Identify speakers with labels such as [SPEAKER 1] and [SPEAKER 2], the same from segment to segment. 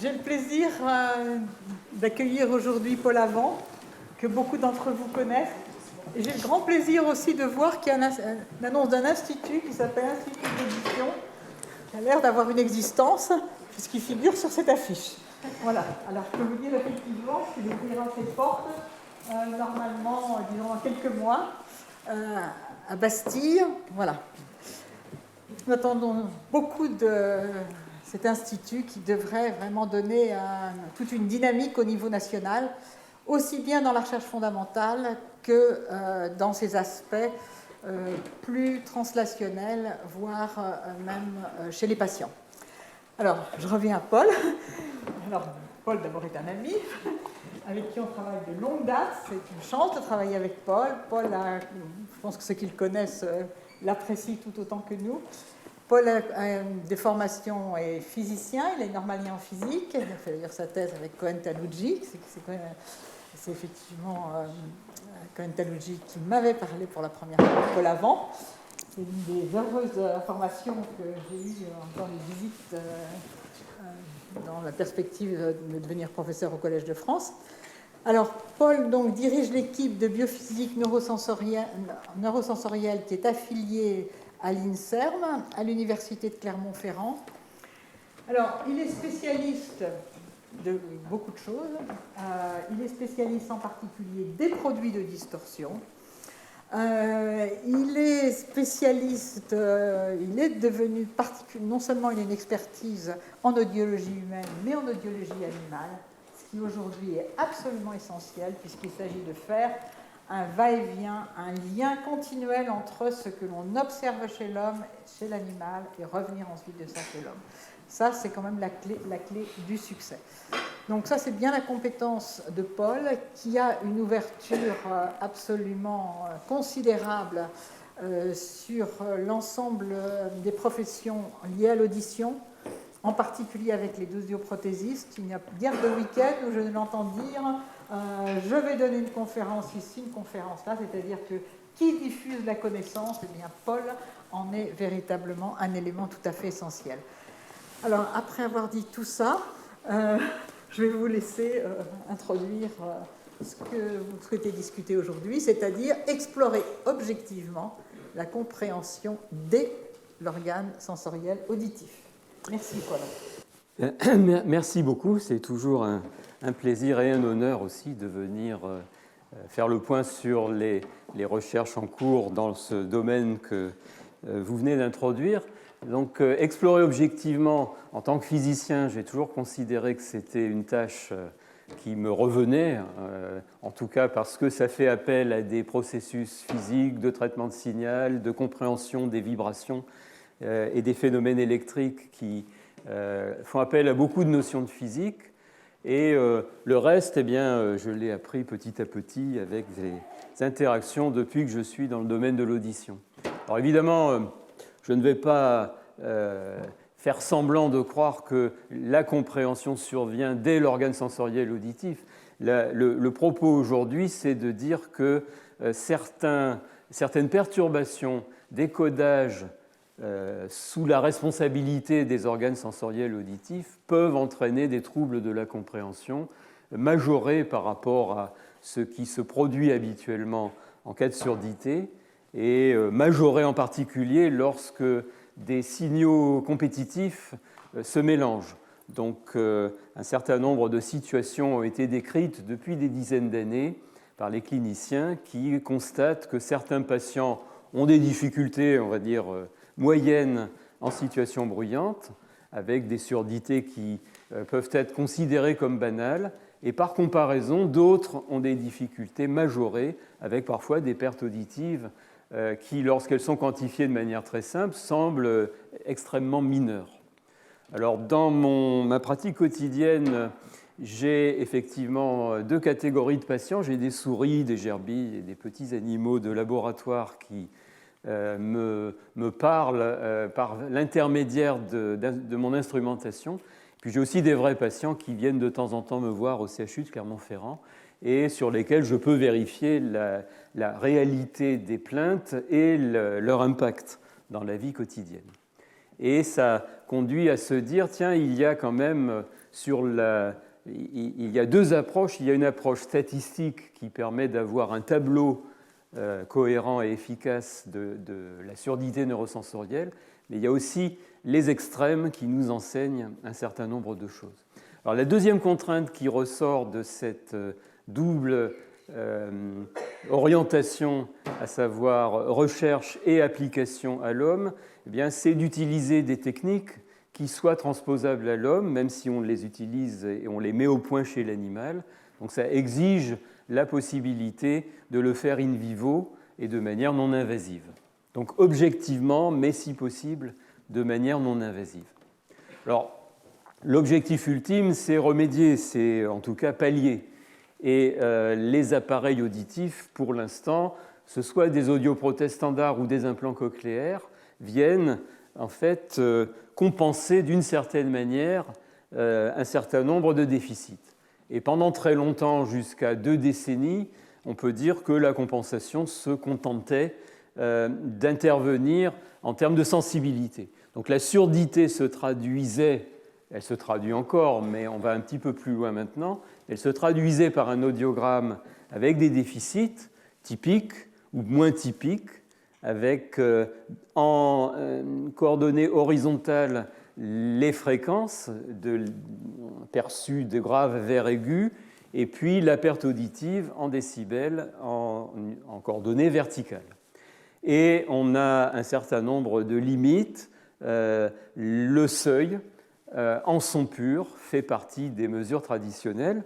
[SPEAKER 1] J'ai le plaisir d'accueillir aujourd'hui Paul Avant, que beaucoup d'entre vous connaissent. Et j'ai le grand plaisir aussi de voir qu'il y a une annonce d'un institut qui s'appelle Institut d'édition, qui a l'air d'avoir une existence, puisqu'il figure sur cette affiche. Voilà, alors je peux vous dire effectivement qu'il ouvrira ses portes, normalement, disons, dans quelques mois, à Bastille. Voilà. Nous attendons beaucoup de cet institut qui devrait vraiment donner toute une dynamique au niveau national, aussi bien dans la recherche fondamentale que dans ses aspects plus translationnels, voire même chez les patients. Alors, je reviens à Paul. Alors, Paul, d'abord, est un ami avec qui on travaille de longue date. C'est une chance de travailler avec Paul. Paul, je pense que ceux qui le connaissent l'apprécient tout autant que nous. Paul a des formations est physicien, il est normalien en physique, il a fait d'ailleurs sa thèse avec Cohen Talouji. C'est effectivement Cohen Talouji qui m'avait parlé pour la première fois de Paul Avant. C'est une des heureuses formations que j'ai eues dans les visites dans la perspective de devenir professeur au Collège de France. Alors, Paul donc, dirige l'équipe de biophysique neurosensorielle qui est affiliée à l'INSERM, à l'Université de Clermont-Ferrand. Alors, il est spécialiste de beaucoup de choses. Il est spécialiste en particulier des produits de distorsion. Il est spécialiste, il est devenu non seulement il a une expertise en audiologie humaine, mais en audiologie animale, ce qui aujourd'hui est absolument essentiel puisqu'il s'agit de faire un va-et-vient, un lien continuel entre ce que l'on observe chez l'homme, chez l'animal, et revenir ensuite de ça chez l'homme. Ça, c'est quand même la clé du succès. Donc ça, c'est bien la compétence de Paul, qui a une ouverture absolument considérable sur l'ensemble des professions liées à l'audition, en particulier avec les audioprothésistes. Il n'y a guère de week-end où je ne l'entends dire je vais donner une conférence ici, une conférence là, c'est-à-dire que qui diffuse la connaissance, eh bien Paul en est véritablement un élément tout à fait essentiel. Alors, après avoir dit tout ça, je vais vous laisser introduire ce que vous souhaitez discuter aujourd'hui, c'est-à-dire explorer objectivement la compréhension de l'organe sensoriel auditif. Merci, Paul.
[SPEAKER 2] Merci beaucoup, c'est toujours un plaisir et un honneur aussi de venir faire le point sur les recherches en cours dans ce domaine que vous venez d'introduire. Donc, explorer objectivement, en tant que physicien, j'ai toujours considéré que c'était une tâche qui me revenait, en tout cas parce que ça fait appel à des processus physiques de traitement de signal, de compréhension des vibrations et des phénomènes électriques qui font appel à beaucoup de notions de physique. Et le reste, eh bien, je l'ai appris petit à petit avec des interactions depuis que je suis dans le domaine de l'audition. Alors évidemment, je ne vais pas faire semblant de croire que la compréhension survient dès l'organe sensoriel auditif. Le propos aujourd'hui, c'est de dire que certaines perturbations des codages sous la responsabilité des organes sensoriels auditifs peuvent entraîner des troubles de la compréhension majorés par rapport à ce qui se produit habituellement en cas de surdité et majorés en particulier lorsque des signaux compétitifs se mélangent. Donc un certain nombre de situations ont été décrites depuis des dizaines d'années par les cliniciens qui constatent que certains patients ont des difficultés, on va dire, moyennes en situation bruyante, avec des surdités qui peuvent être considérées comme banales, et par comparaison, d'autres ont des difficultés majorées, avec parfois des pertes auditives qui, lorsqu'elles sont quantifiées de manière très simple, semblent extrêmement mineures. Alors, dans ma pratique quotidienne, j'ai effectivement deux catégories de patients. J'ai des souris, des gerbilles et des petits animaux de laboratoire qui me parlent par l'intermédiaire de mon instrumentation. Puis j'ai aussi des vrais patients qui viennent de temps en temps me voir au CHU de Clermont-Ferrand et sur lesquels je peux vérifier la réalité des plaintes et leur impact dans la vie quotidienne. Et ça conduit à se dire, tiens, il y a quand même il y a deux approches. Il y a une approche statistique qui permet d'avoir un tableau cohérent et efficace de la surdité neurosensorielle, mais il y a aussi les extrêmes qui nous enseignent un certain nombre de choses. Alors, la deuxième contrainte qui ressort de cette double orientation, à savoir recherche et application à l'homme, eh bien, c'est d'utiliser des techniques qui soient transposables à l'homme, même si on les utilise et on les met au point chez l'animal. Donc ça exige la possibilité de le faire in vivo et de manière non invasive. Donc objectivement, mais si possible, de manière non invasive. Alors, l'objectif ultime, c'est remédier, c'est en tout cas pallier. Et les appareils auditifs, pour l'instant, ce soit des audioprothèses standards ou des implants cochléaires, viennent en fait compenser d'une certaine manière un certain nombre de déficits. Et pendant très longtemps, jusqu'à 2 décennies, on peut dire que la compensation se contentait d'intervenir en termes de sensibilité. Donc la surdité se traduisait, elle se traduit encore, mais on va un petit peu plus loin maintenant, elle se traduisait par un audiogramme avec des déficits typiques ou moins typiques, avec en coordonnées horizontales les fréquences perçues de graves vers aigus, et puis la perte auditive en décibels en coordonnées verticales. Et on a un certain nombre de limites. Le seuil, en son pur, fait partie des mesures traditionnelles.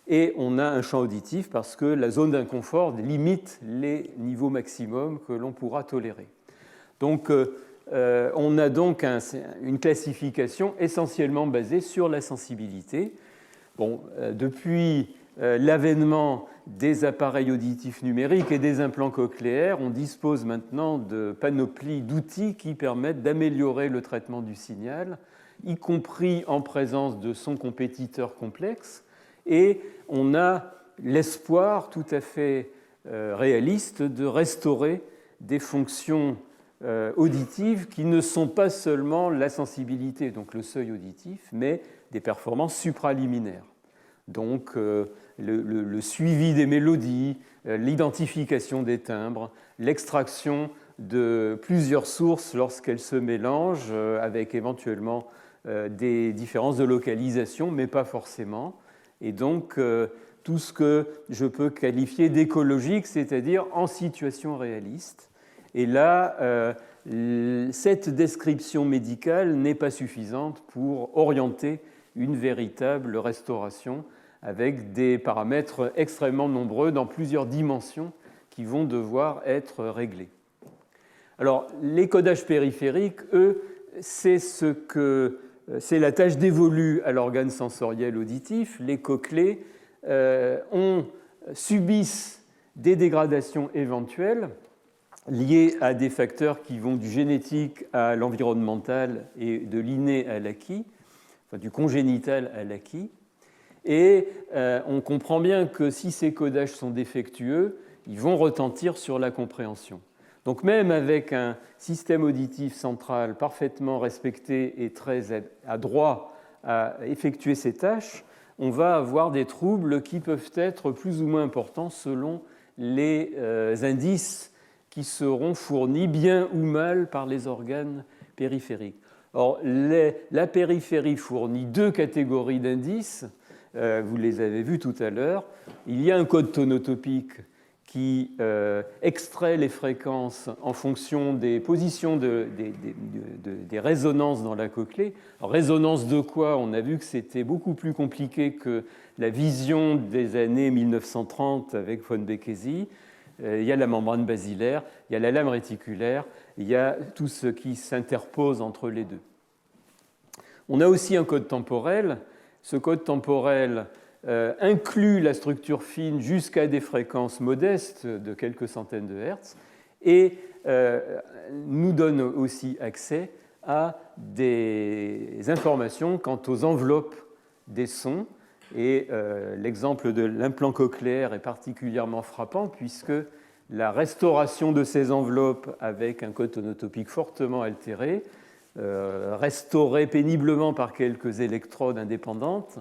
[SPEAKER 2] Et on a un champ auditif parce que la zone d'inconfort limite les niveaux maximums que l'on pourra tolérer. Donc, on a donc une classification essentiellement basée sur la sensibilité. Bon, depuis l'avènement des appareils auditifs numériques et des implants cochléaires, on dispose maintenant de panoplies d'outils qui permettent d'améliorer le traitement du signal, y compris en présence de sons compétiteurs complexes. Et on a l'espoir tout à fait réaliste de restaurer des fonctions auditives qui ne sont pas seulement la sensibilité, donc le seuil auditif, mais des performances supraliminaires. Donc le suivi des mélodies, l'identification des timbres, l'extraction de plusieurs sources lorsqu'elles se mélangent, avec éventuellement des différences de localisation, mais pas forcément. Et donc, tout ce que je peux qualifier d'écologique, c'est-à-dire en situation réaliste. Et là, cette description médicale n'est pas suffisante pour orienter une véritable restauration avec des paramètres extrêmement nombreux dans plusieurs dimensions qui vont devoir être réglés. Alors, les codages périphériques, eux, c'est la tâche dévolue à l'organe sensoriel auditif. Les cochlées subissent des dégradations éventuelles liées à des facteurs qui vont du génétique à l'environnemental et de l'inné à l'acquis, enfin du congénital à l'acquis. Et on comprend bien que si ces codages sont défectueux, ils vont retentir sur la compréhension. Donc même avec un système auditif central parfaitement respecté et très adroit à effectuer ces tâches, on va avoir des troubles qui peuvent être plus ou moins importants selon les indices qui seront fournis bien ou mal par les organes périphériques. Or, la périphérie fournit 2 catégories d'indices, vous les avez vus tout à l'heure. Il y a un code tonotopique qui extrait les fréquences en fonction des positions des résonances dans la cochlée. Alors, résonance de quoi? On a vu que c'était beaucoup plus compliqué que la vision des années 1930 avec von Békésy. Il y a la membrane basilaire, il y a la lame réticulaire, il y a tout ce qui s'interpose entre les deux. On a aussi un code temporel. Ce code temporel inclut la structure fine jusqu'à des fréquences modestes de quelques centaines de Hertz et nous donne aussi accès à des informations quant aux enveloppes des sons. Et l'exemple de l'implant cochléaire est particulièrement frappant puisque la restauration de ces enveloppes avec un code tonotopique fortement altéré restaurée péniblement par quelques électrodes indépendantes,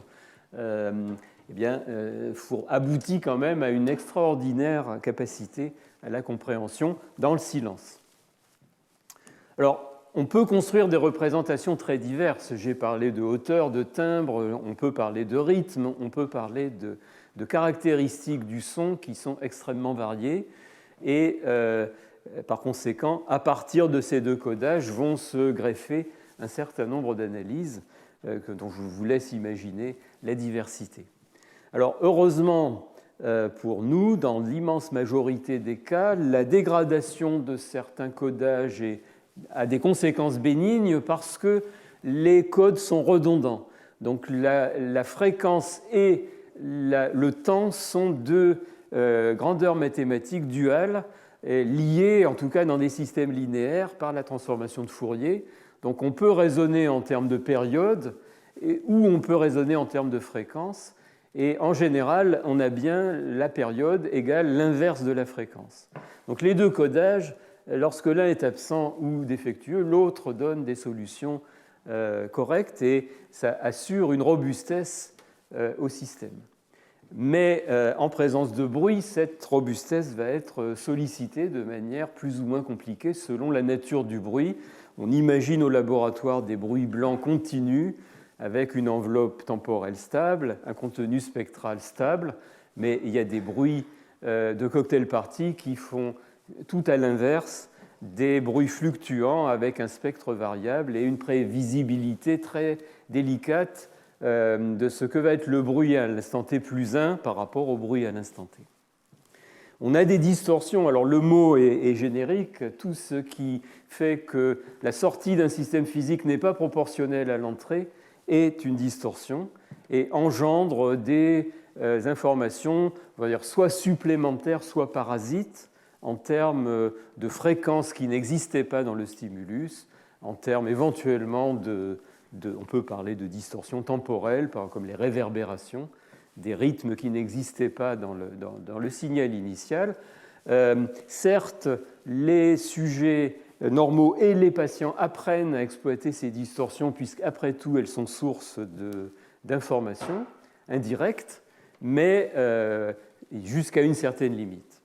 [SPEAKER 2] aboutit quand même à une extraordinaire capacité à la compréhension dans le silence. Alors, on peut construire des représentations très diverses. J'ai parlé de hauteur, de timbre, on peut parler de rythme, on peut parler de caractéristiques du son qui sont extrêmement variées. Et par conséquent, à partir de ces deux codages vont se greffer un certain nombre d'analyses dont je vous laisse imaginer la diversité. Alors, heureusement pour nous, dans l'immense majorité des cas, la dégradation de certains codages a des conséquences bénignes parce que les codes sont redondants. Donc la fréquence et le temps sont deux grandeurs mathématiques duales liées, en tout cas dans des systèmes linéaires, par la transformation de Fourier. Donc on peut raisonner en termes de période ou on peut raisonner en termes de fréquence. Et en général, on a bien la période égale l'inverse de la fréquence. Donc les deux codages, lorsque l'un est absent ou défectueux, l'autre donne des solutions correctes et ça assure une robustesse au système. Mais en présence de bruit, cette robustesse va être sollicitée de manière plus ou moins compliquée selon la nature du bruit. On imagine au laboratoire des bruits blancs continus avec une enveloppe temporelle stable, un contenu spectral stable, mais il y a des bruits de cocktail party qui font tout à l'inverse, des bruits fluctuants avec un spectre variable et une prévisibilité très délicate de ce que va être le bruit à l'instant t plus 1 par rapport au bruit à l'instant t. On a des distorsions, alors le mot est générique, tout ce qui fait que la sortie d'un système physique n'est pas proportionnelle à l'entrée est une distorsion et engendre des informations, on va dire, soit supplémentaires, soit parasites, en termes de fréquences qui n'existaient pas dans le stimulus, en termes éventuellement on peut parler de distorsions temporelles, comme les réverbérations, des rythmes qui n'existaient pas dans le signal initial. Certes, les sujets normaux et les patients apprennent à exploiter ces distorsions, puisqu'après tout, elles sont source d'informations indirectes, mais jusqu'à une certaine limite.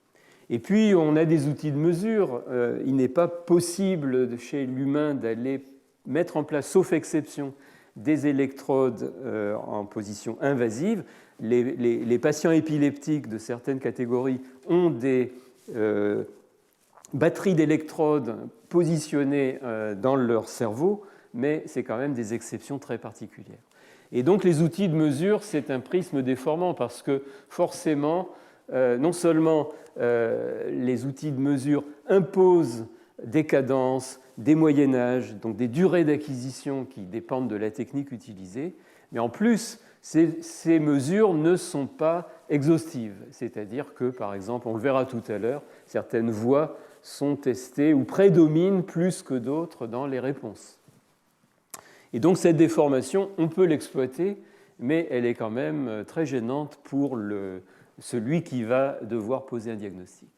[SPEAKER 2] Et puis, on a des outils de mesure. Il n'est pas possible chez l'humain d'aller mettre en place, sauf exception, des électrodes en position invasive. Les patients épileptiques de certaines catégories ont des batteries d'électrodes positionnées dans leur cerveau, mais c'est quand même des exceptions très particulières. Et donc les outils de mesure, c'est un prisme déformant parce que forcément, non seulement les outils de mesure imposent des cadences, des moyenâges, donc des durées d'acquisition qui dépendent de la technique utilisée, mais en plus, ces mesures ne sont pas exhaustives, c'est-à-dire que, par exemple, on le verra tout à l'heure, certaines voix sont testées ou prédominent plus que d'autres dans les réponses. Et donc cette déformation, on peut l'exploiter, mais elle est quand même très gênante pour celui qui va devoir poser un diagnostic.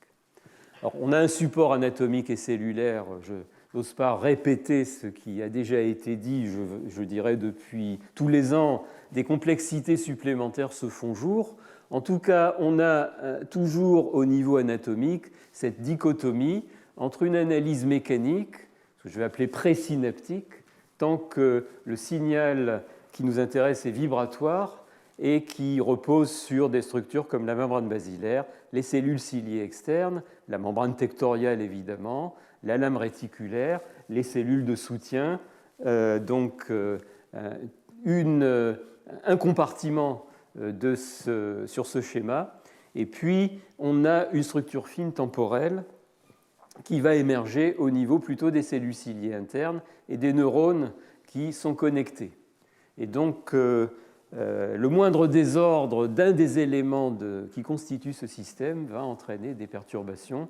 [SPEAKER 2] Alors, on a un support anatomique et cellulaire, je n'ose pas répéter ce qui a déjà été dit, je dirais depuis tous les ans, des complexités supplémentaires se font jour. En tout cas, on a toujours au niveau anatomique cette dichotomie entre une analyse mécanique, ce que je vais appeler présynaptique, tant que le signal qui nous intéresse est vibratoire et qui repose sur des structures comme la membrane basilaire, les cellules ciliées externes, la membrane tectoriale évidemment, la lame réticulaire, les cellules de soutien, donc un compartiment sur ce schéma. Et puis, on a une structure fine temporelle qui va émerger au niveau plutôt des cellules ciliées internes et des neurones qui sont connectés. Et donc, le moindre désordre d'un des éléments qui constituent ce système va entraîner des perturbations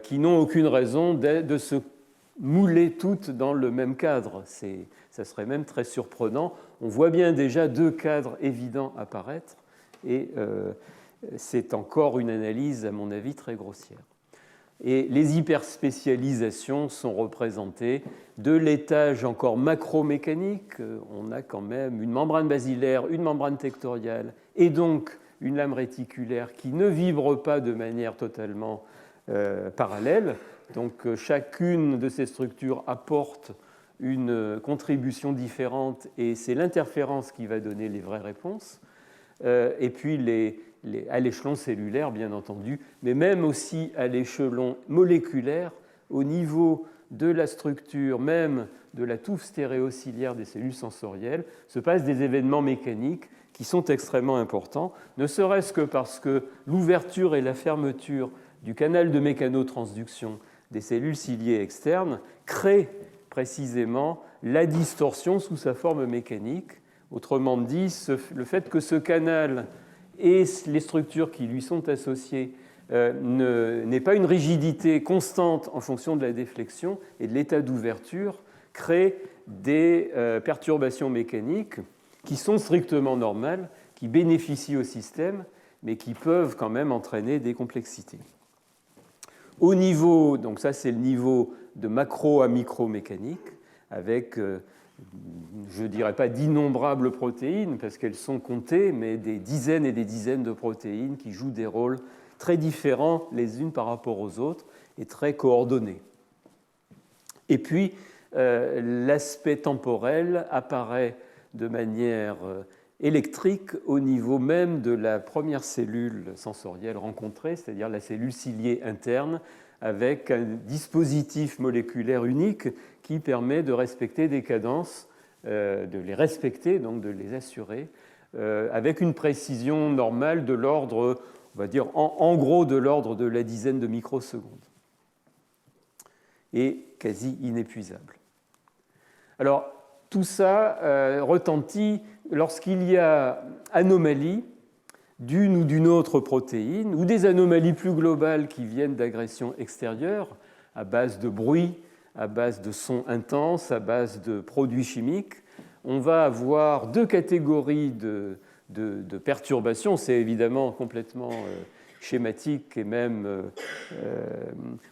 [SPEAKER 2] qui n'ont aucune raison de se mouler toutes dans le même cadre. Ça serait même très surprenant. On voit bien déjà deux cadres évidents apparaître et c'est encore une analyse, à mon avis, très grossière. Et les hyperspécialisations sont représentées de l'étage encore macromécanique. On a quand même une membrane basilaire, une membrane tectoriale et donc une lame réticulaire qui ne vibre pas de manière totalement parallèle. Donc chacune de ces structures apporte une contribution différente et c'est l'interférence qui va donner les vraies réponses. Et puis à l'échelon cellulaire, bien entendu, mais même aussi à l'échelon moléculaire, au niveau de la structure même de la touffe stéréociliaire des cellules sensorielles, se passent des événements mécaniques qui sont extrêmement importants, ne serait-ce que parce que l'ouverture et la fermeture du canal de mécanotransduction des cellules ciliées externes créent précisément la distorsion sous sa forme mécanique. Autrement dit, le fait que ce canal et les structures qui lui sont associées n'aient pas une rigidité constante en fonction de la déflexion et de l'état d'ouverture crée des perturbations mécaniques qui sont strictement normales, qui bénéficient au système, mais qui peuvent quand même entraîner des complexités. Au niveau, donc ça c'est le niveau de macro à micro-mécanique, avec, je ne dirais pas d'innombrables protéines, parce qu'elles sont comptées, mais des dizaines et des dizaines de protéines qui jouent des rôles très différents les unes par rapport aux autres et très coordonnés. Et puis, l'aspect temporel apparaît de manière électrique au niveau même de la première cellule sensorielle rencontrée, c'est-à-dire la cellule ciliée interne, avec un dispositif moléculaire unique qui permet de respecter des cadences, de les respecter, donc de les assurer, avec une précision normale de l'ordre, on va dire en gros de l'ordre de la dizaine de microsecondes, et quasi inépuisable. Alors, tout ça retentit lorsqu'il y a anomalie d'une ou d'une autre protéine, ou des anomalies plus globales qui viennent d'agressions extérieures, à base de bruit, à base de sons intenses, à base de produits chimiques. On va avoir deux catégories de perturbations. C'est évidemment complètement schématique et même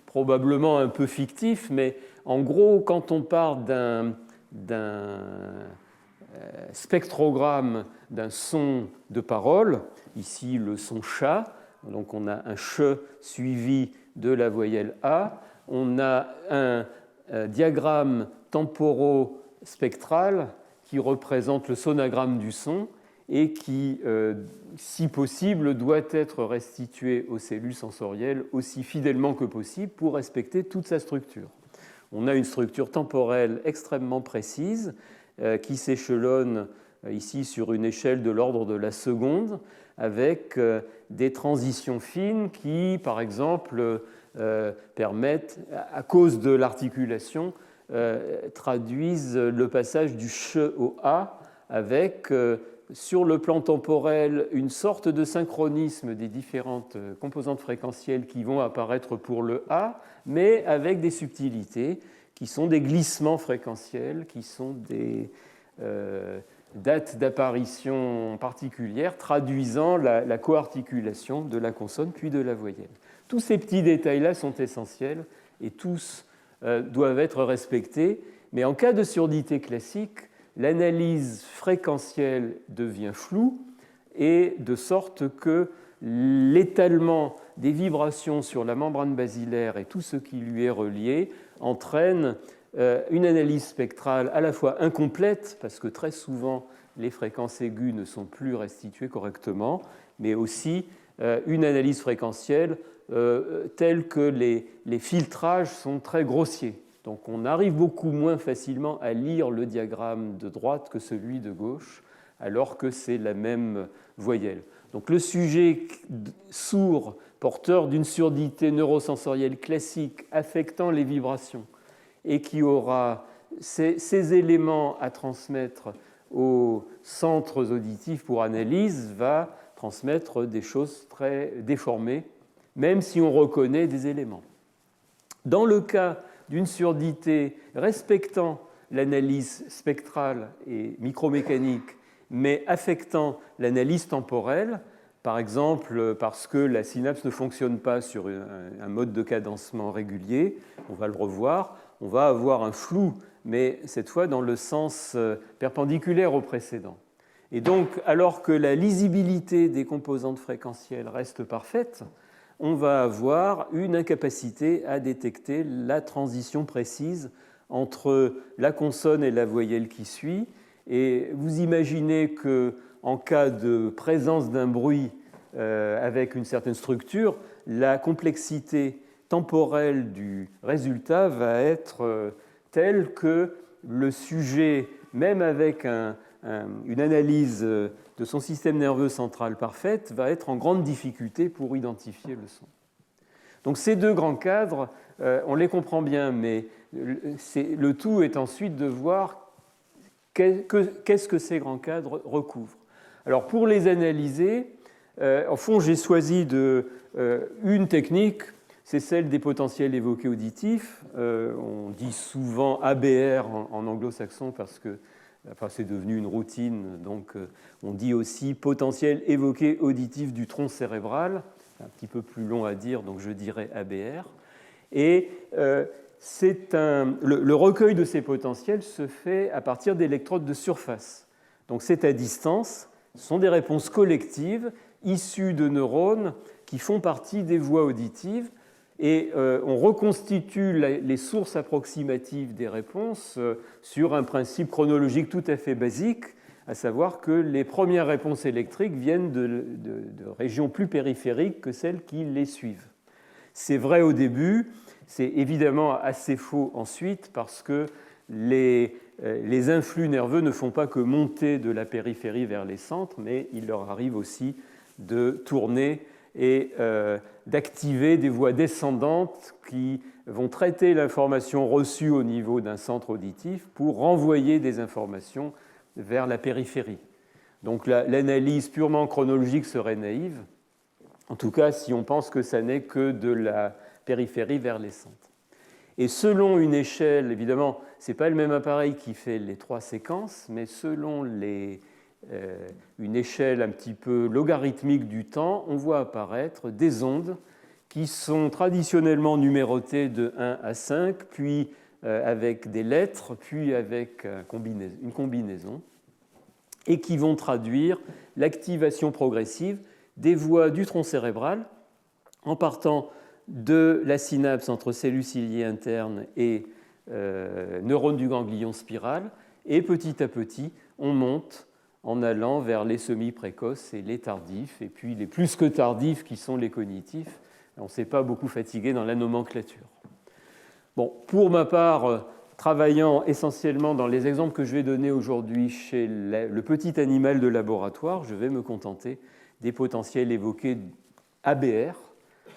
[SPEAKER 2] probablement un peu fictif, mais en gros, quand on part d'un spectrogramme d'un son de parole, ici le son chat, donc on a un ch suivi de la voyelle A, on a un diagramme temporo-spectral qui représente le sonogramme du son et qui, si possible, doit être restitué aux cellules sensorielles aussi fidèlement que possible pour respecter toute sa structure. On a une structure temporelle extrêmement précise qui s'échelonne ici sur une échelle de l'ordre de la seconde, avec des transitions fines qui, par exemple, permettent, à cause de l'articulation, traduisent le passage du ch au a, avec, sur le plan temporel, une sorte de synchronisme des différentes composantes fréquentielles qui vont apparaître pour le a, mais avec des subtilités qui sont des glissements fréquentiels, qui sont des dates d'apparition particulières traduisant la coarticulation de la consonne puis de la voyelle. Tous ces petits détails-là sont essentiels et tous doivent être respectés, mais en cas de surdité classique, l'analyse fréquentielle devient floue et de sorte que l'étalement des vibrations sur la membrane basilaire et tout ce qui lui est relié entraîne une analyse spectrale à la fois incomplète, parce que très souvent les fréquences aiguës ne sont plus restituées correctement, mais aussi une analyse fréquentielle telle que les filtrages sont très grossiers. Donc on arrive beaucoup moins facilement à lire le diagramme de droite que celui de gauche, alors que c'est la même voyelle. Donc le sujet sourd, porteur d'une surdité neurosensorielle classique affectant les vibrations, et qui aura ces éléments à transmettre aux centres auditifs pour analyse, va transmettre des choses très déformées, même si on reconnaît des éléments. Dans le cas d'une surdité respectant l'analyse spectrale et micromécanique, mais affectant l'analyse temporelle, Par exemple, parce que la synapse ne fonctionne pas sur un mode de cadencement régulier, on va le revoir, on va avoir un flou, mais cette fois dans le sens perpendiculaire au précédent. Et donc, alors que la lisibilité des composantes fréquentielles reste parfaite, on va avoir une incapacité à détecter la transition précise entre la consonne et la voyelle qui suit. Et vous imaginez qu'en cas de présence d'un bruit avec une certaine structure, la complexité temporelle du résultat va être telle que le sujet, même avec une analyse de son système nerveux central parfaite, va être en grande difficulté pour identifier le son. Donc ces deux grands cadres, on les comprend bien, mais le tout est ensuite de voir qu'est-ce que ces grands cadres recouvrent. Alors pour les analyser, au fond j'ai choisi une technique, c'est celle des potentiels évoqués auditifs. On dit souvent ABR en anglo-saxon parce que c'est devenu une routine, donc on dit aussi potentiel évoqué auditif du tronc cérébral, un petit peu plus long à dire, donc je dirais ABR. Et le recueil de ces potentiels se fait à partir d'électrodes de surface. Donc c'est à distance, ce sont des réponses collectives issues de neurones qui font partie des voies auditives. Et on reconstitue les sources approximatives des réponses sur un principe chronologique tout à fait basique, à savoir que les premières réponses électriques viennent de régions plus périphériques que celles qui les suivent. C'est vrai au début, c'est évidemment assez faux ensuite, parce que les influx nerveux ne font pas que monter de la périphérie vers les centres, mais il leur arrive aussi de tourner et d'activer des voies descendantes qui vont traiter l'information reçue au niveau d'un centre auditif pour renvoyer des informations vers la périphérie. Donc l'analyse purement chronologique serait naïve, en tout cas si on pense que ça n'est que de la périphérie vers les centres. Et selon une échelle, évidemment, ce n'est pas le même appareil qui fait les trois séquences, mais selon une échelle un petit peu logarithmique du temps, on voit apparaître des ondes qui sont traditionnellement numérotées de 1 à 5, puis avec des lettres, puis avec une combinaison, et qui vont traduire l'activation progressive des voies du tronc cérébral en partant de la synapse entre cellules ciliées internes et neurones du ganglion spiral, et petit à petit, on monte en allant vers les semi-précoces et les tardifs, et puis les plus que tardifs qui sont les cognitifs. On ne s'est pas beaucoup fatigué dans la nomenclature. Bon, pour ma part, travaillant essentiellement dans les exemples que je vais donner aujourd'hui chez le petit animal de laboratoire, je vais me contenter des potentiels évoqués ABR,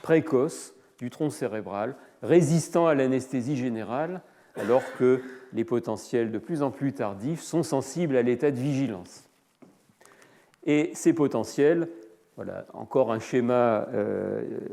[SPEAKER 2] précoces, du tronc cérébral, résistants à l'anesthésie générale, alors que les potentiels de plus en plus tardifs sont sensibles à l'état de vigilance. Et ces potentiels, voilà encore un schéma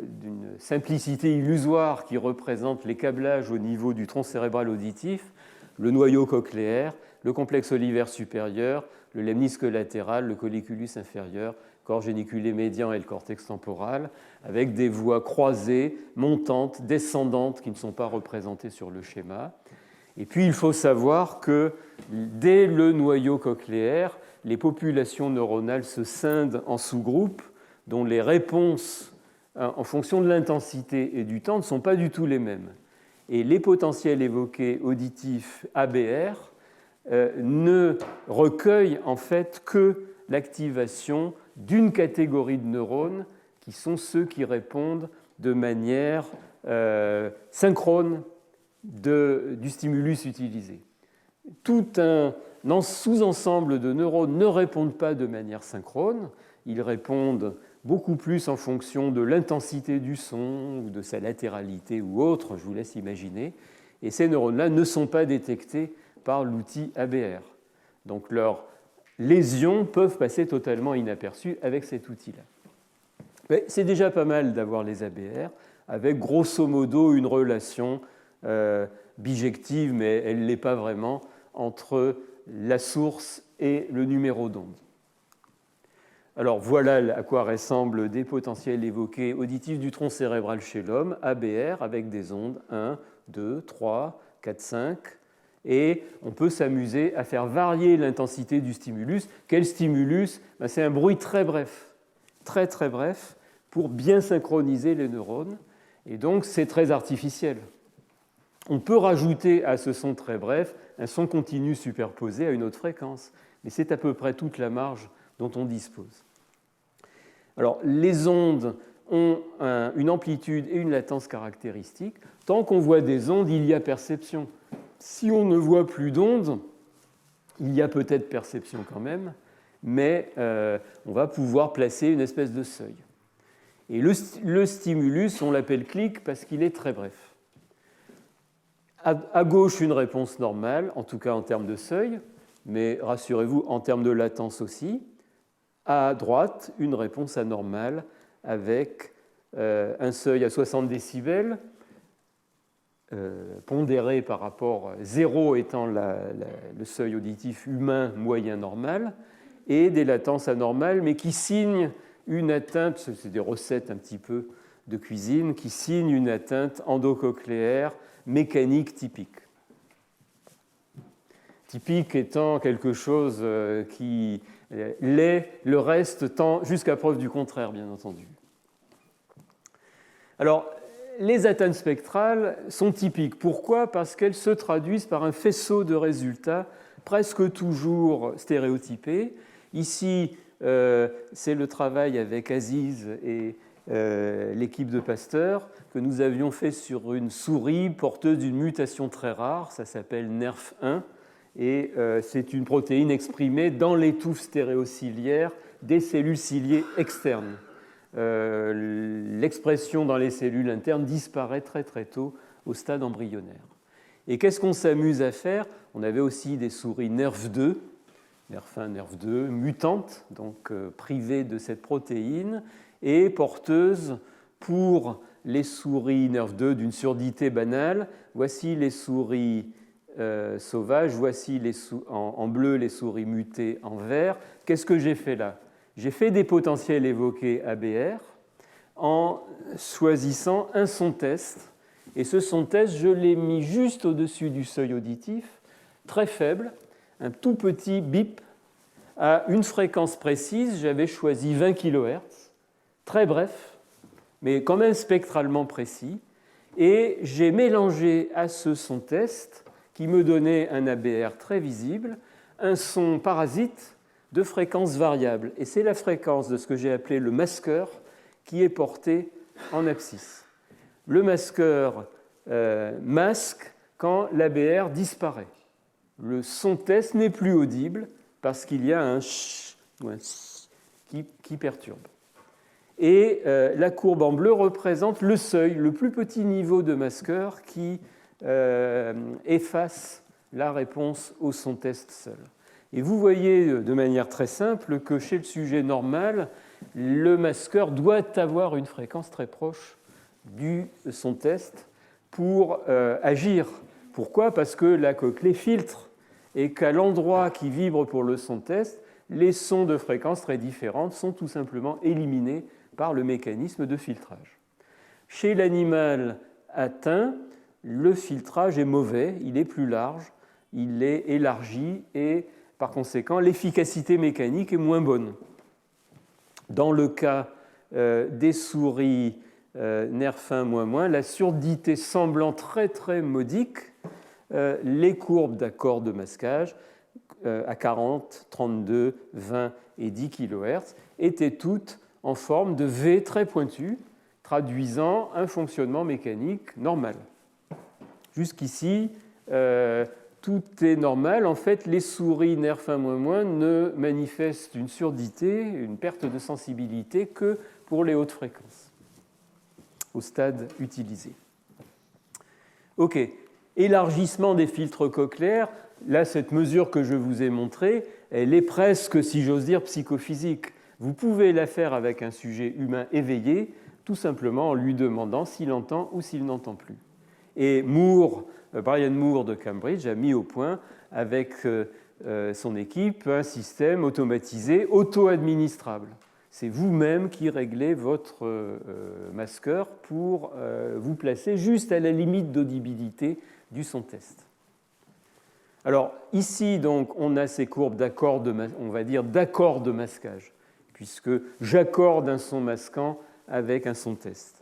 [SPEAKER 2] d'une simplicité illusoire qui représente les câblages au niveau du tronc cérébral auditif, le noyau cochléaire, le complexe olivaire supérieur, le lemnisque latéral, le colliculus inférieur, corps géniculé médian et le cortex temporal, avec des voies croisées, montantes, descendantes, qui ne sont pas représentées sur le schéma. Et puis il faut savoir que dès le noyau cochléaire, les populations neuronales se scindent en sous-groupes dont les réponses en fonction de l'intensité et du temps ne sont pas du tout les mêmes. Et les potentiels évoqués auditifs ABR ne recueillent en fait que l'activation d'une catégorie de neurones qui sont ceux qui répondent de manière synchrone du stimulus utilisé. Tout un sous-ensemble de neurones ne répondent pas de manière synchrone, ils répondent beaucoup plus en fonction de l'intensité du son ou de sa latéralité ou autre, je vous laisse imaginer, et ces neurones-là ne sont pas détectés par l'outil ABR. Donc leurs lésions peuvent passer totalement inaperçues avec cet outil-là. Mais c'est déjà pas mal d'avoir les ABR, avec grosso modo une relation bijective, mais elle ne l'est pas vraiment, entre la source et le numéro d'onde. Alors voilà à quoi ressemblent des potentiels évoqués auditifs du tronc cérébral chez l'homme, ABR, avec des ondes 1, 2, 3, 4, 5. Et on peut s'amuser à faire varier l'intensité du stimulus. Quel stimulus? C'est un bruit très bref, très très bref, pour bien synchroniser les neurones. Et donc c'est très artificiel. On peut rajouter à ce son très bref un son continu superposé à une autre fréquence, mais c'est à peu près toute la marge dont on dispose. Alors, les ondes ont une amplitude et une latence caractéristiques. Tant qu'on voit des ondes, il y a perception. Si on ne voit plus d'ondes, il y a peut-être perception quand même, mais on va pouvoir placer une espèce de seuil. Et le stimulus, on l'appelle clic parce qu'il est très bref. À gauche, une réponse normale, en tout cas en termes de seuil, mais rassurez-vous, en termes de latence aussi. À droite, une réponse anormale avec un seuil à 60 décibels, pondéré par rapport 0 étant le seuil auditif humain moyen normal, et des latences anormales, mais qui signent une atteinte, c'est des recettes un petit peu de cuisine, qui signent une atteinte endocochléaire mécanique typique. Typique étant quelque chose qui l'est, le reste tend jusqu'à preuve du contraire, bien entendu. Alors, les atteintes spectrales sont typiques. Pourquoi? Parce qu'elles se traduisent par un faisceau de résultats presque toujours stéréotypés. Ici, c'est le travail avec Aziz et l'équipe de Pasteur que nous avions fait sur une souris porteuse d'une mutation très rare, ça s'appelle NERF1, et c'est une protéine exprimée dans l'étouffe stéréociliaire des cellules ciliées externes. L'expression dans les cellules internes disparaît très très tôt au stade embryonnaire. Et qu'est-ce qu'on s'amuse à faire? On avait aussi des souris NERF2, NERF1, NERF2, mutantes, donc privées de cette protéine, et porteuses pour les souris NERF2 d'une surdité banale. Voici les souris sauvages, voici en bleu les souris mutées en vert. Qu'est-ce que j'ai fait là? J'ai fait des potentiels évoqués ABR en choisissant un son test. Et ce son test, je l'ai mis juste au-dessus du seuil auditif, très faible, un tout petit bip à une fréquence précise. J'avais choisi 20 kHz, très bref, mais quand même spectralement précis. Et j'ai mélangé à ce son test, qui me donnait un ABR très visible, un son parasite de fréquence variable. Et c'est la fréquence de ce que j'ai appelé le masqueur qui est porté en abscisse. Le masqueur masque quand l'ABR disparaît. Le son test n'est plus audible parce qu'il y a un ch ou un s qui perturbe. Et la courbe en bleu représente le seuil, le plus petit niveau de masqueur qui efface la réponse au son test seul. Et vous voyez de manière très simple que chez le sujet normal, le masqueur doit avoir une fréquence très proche du son test pour agir. Pourquoi? Parce que la cochlée filtre et qu'à l'endroit qui vibre pour le son test, les sons de fréquences très différentes sont tout simplement éliminés par le mécanisme de filtrage. Chez l'animal atteint, le filtrage est mauvais, il est plus large, il est élargi et par conséquent l'efficacité mécanique est moins bonne. Dans le cas des souris NERF1-, la surdité semblant très très modique, les courbes d'accords de masquage à 40, 32, 20 et 10 kHz étaient toutes en forme de V très pointu, traduisant un fonctionnement mécanique normal. Jusqu'ici, tout est normal. En fait, les souris NERF1-, ne manifestent une surdité, une perte de sensibilité que pour les hautes fréquences, au stade utilisé. OK. Élargissement des filtres cochléaires. Là, cette mesure que je vous ai montrée, elle est presque, si j'ose dire, psychophysique. Vous pouvez la faire avec un sujet humain éveillé, tout simplement en lui demandant s'il entend ou s'il n'entend plus. Et Brian Moore de Cambridge a mis au point, avec son équipe un système automatisé, auto-administrable. C'est vous-même qui réglez votre masqueur pour vous placer juste à la limite d'audibilité du son test. Alors ici, donc, on a ces courbes d'accord de masquage, puisque j'accorde un son masquant avec un son test.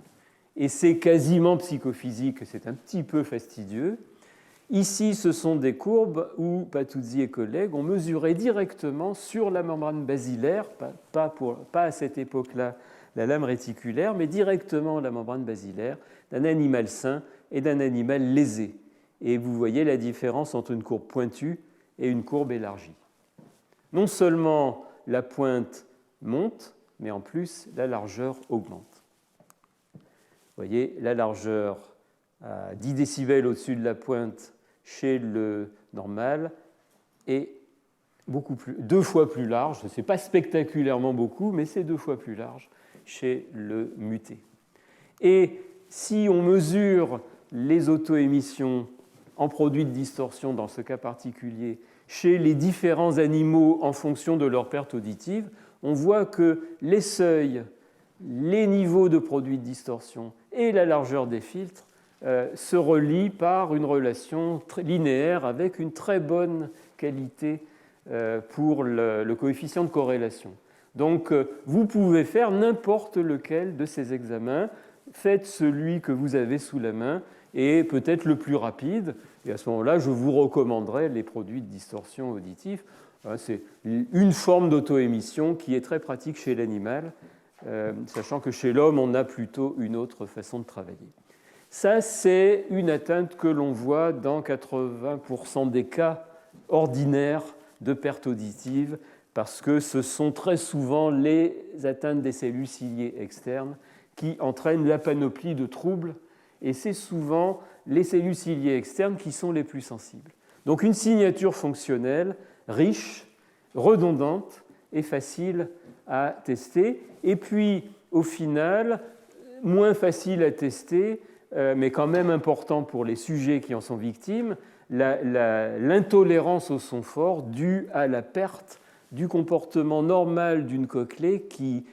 [SPEAKER 2] Et c'est quasiment psychophysique, c'est un petit peu fastidieux. Ici, ce sont des courbes où Patuzzi et collègues ont mesuré directement sur la membrane basilaire, pas à cette époque-là la lame réticulaire, mais directement la membrane basilaire d'un animal sain et d'un animal lésé. Et vous voyez la différence entre une courbe pointue et une courbe élargie. Non seulement la pointe monte, mais en plus la largeur augmente. Vous voyez, la largeur à 10 décibels au-dessus de la pointe chez le normal est deux fois plus large. Ce n'est pas spectaculairement beaucoup, mais c'est 2 fois plus large chez le muté. Et si on mesure les auto-émissions en produits de distorsion, dans ce cas particulier, chez les différents animaux en fonction de leur perte auditive, on voit que les seuils, les niveaux de produits de distorsion et la largeur des filtres se relient par une relation linéaire avec une très bonne qualité pour le coefficient de corrélation. Donc, vous pouvez faire n'importe lequel de ces examens. Faites celui que vous avez sous la main et peut-être le plus rapide. Et à ce moment-là, je vous recommanderai les produits de distorsion auditive. C'est une forme d'auto-émission qui est très pratique chez l'animal, sachant que chez l'homme, on a plutôt une autre façon de travailler. Ça, c'est une atteinte que l'on voit dans 80% des cas ordinaires de perte auditive, parce que ce sont très souvent les atteintes des cellules ciliées externes qui entraînent la panoplie de troubles, et c'est souvent les cellules ciliées externes qui sont les plus sensibles. Donc une signature fonctionnelle riche, redondante et facile à tester, et puis au final, moins facile à tester, mais quand même important pour les sujets qui en sont victimes, l'intolérance au son fort due à la perte du comportement normal d'une cochlée qui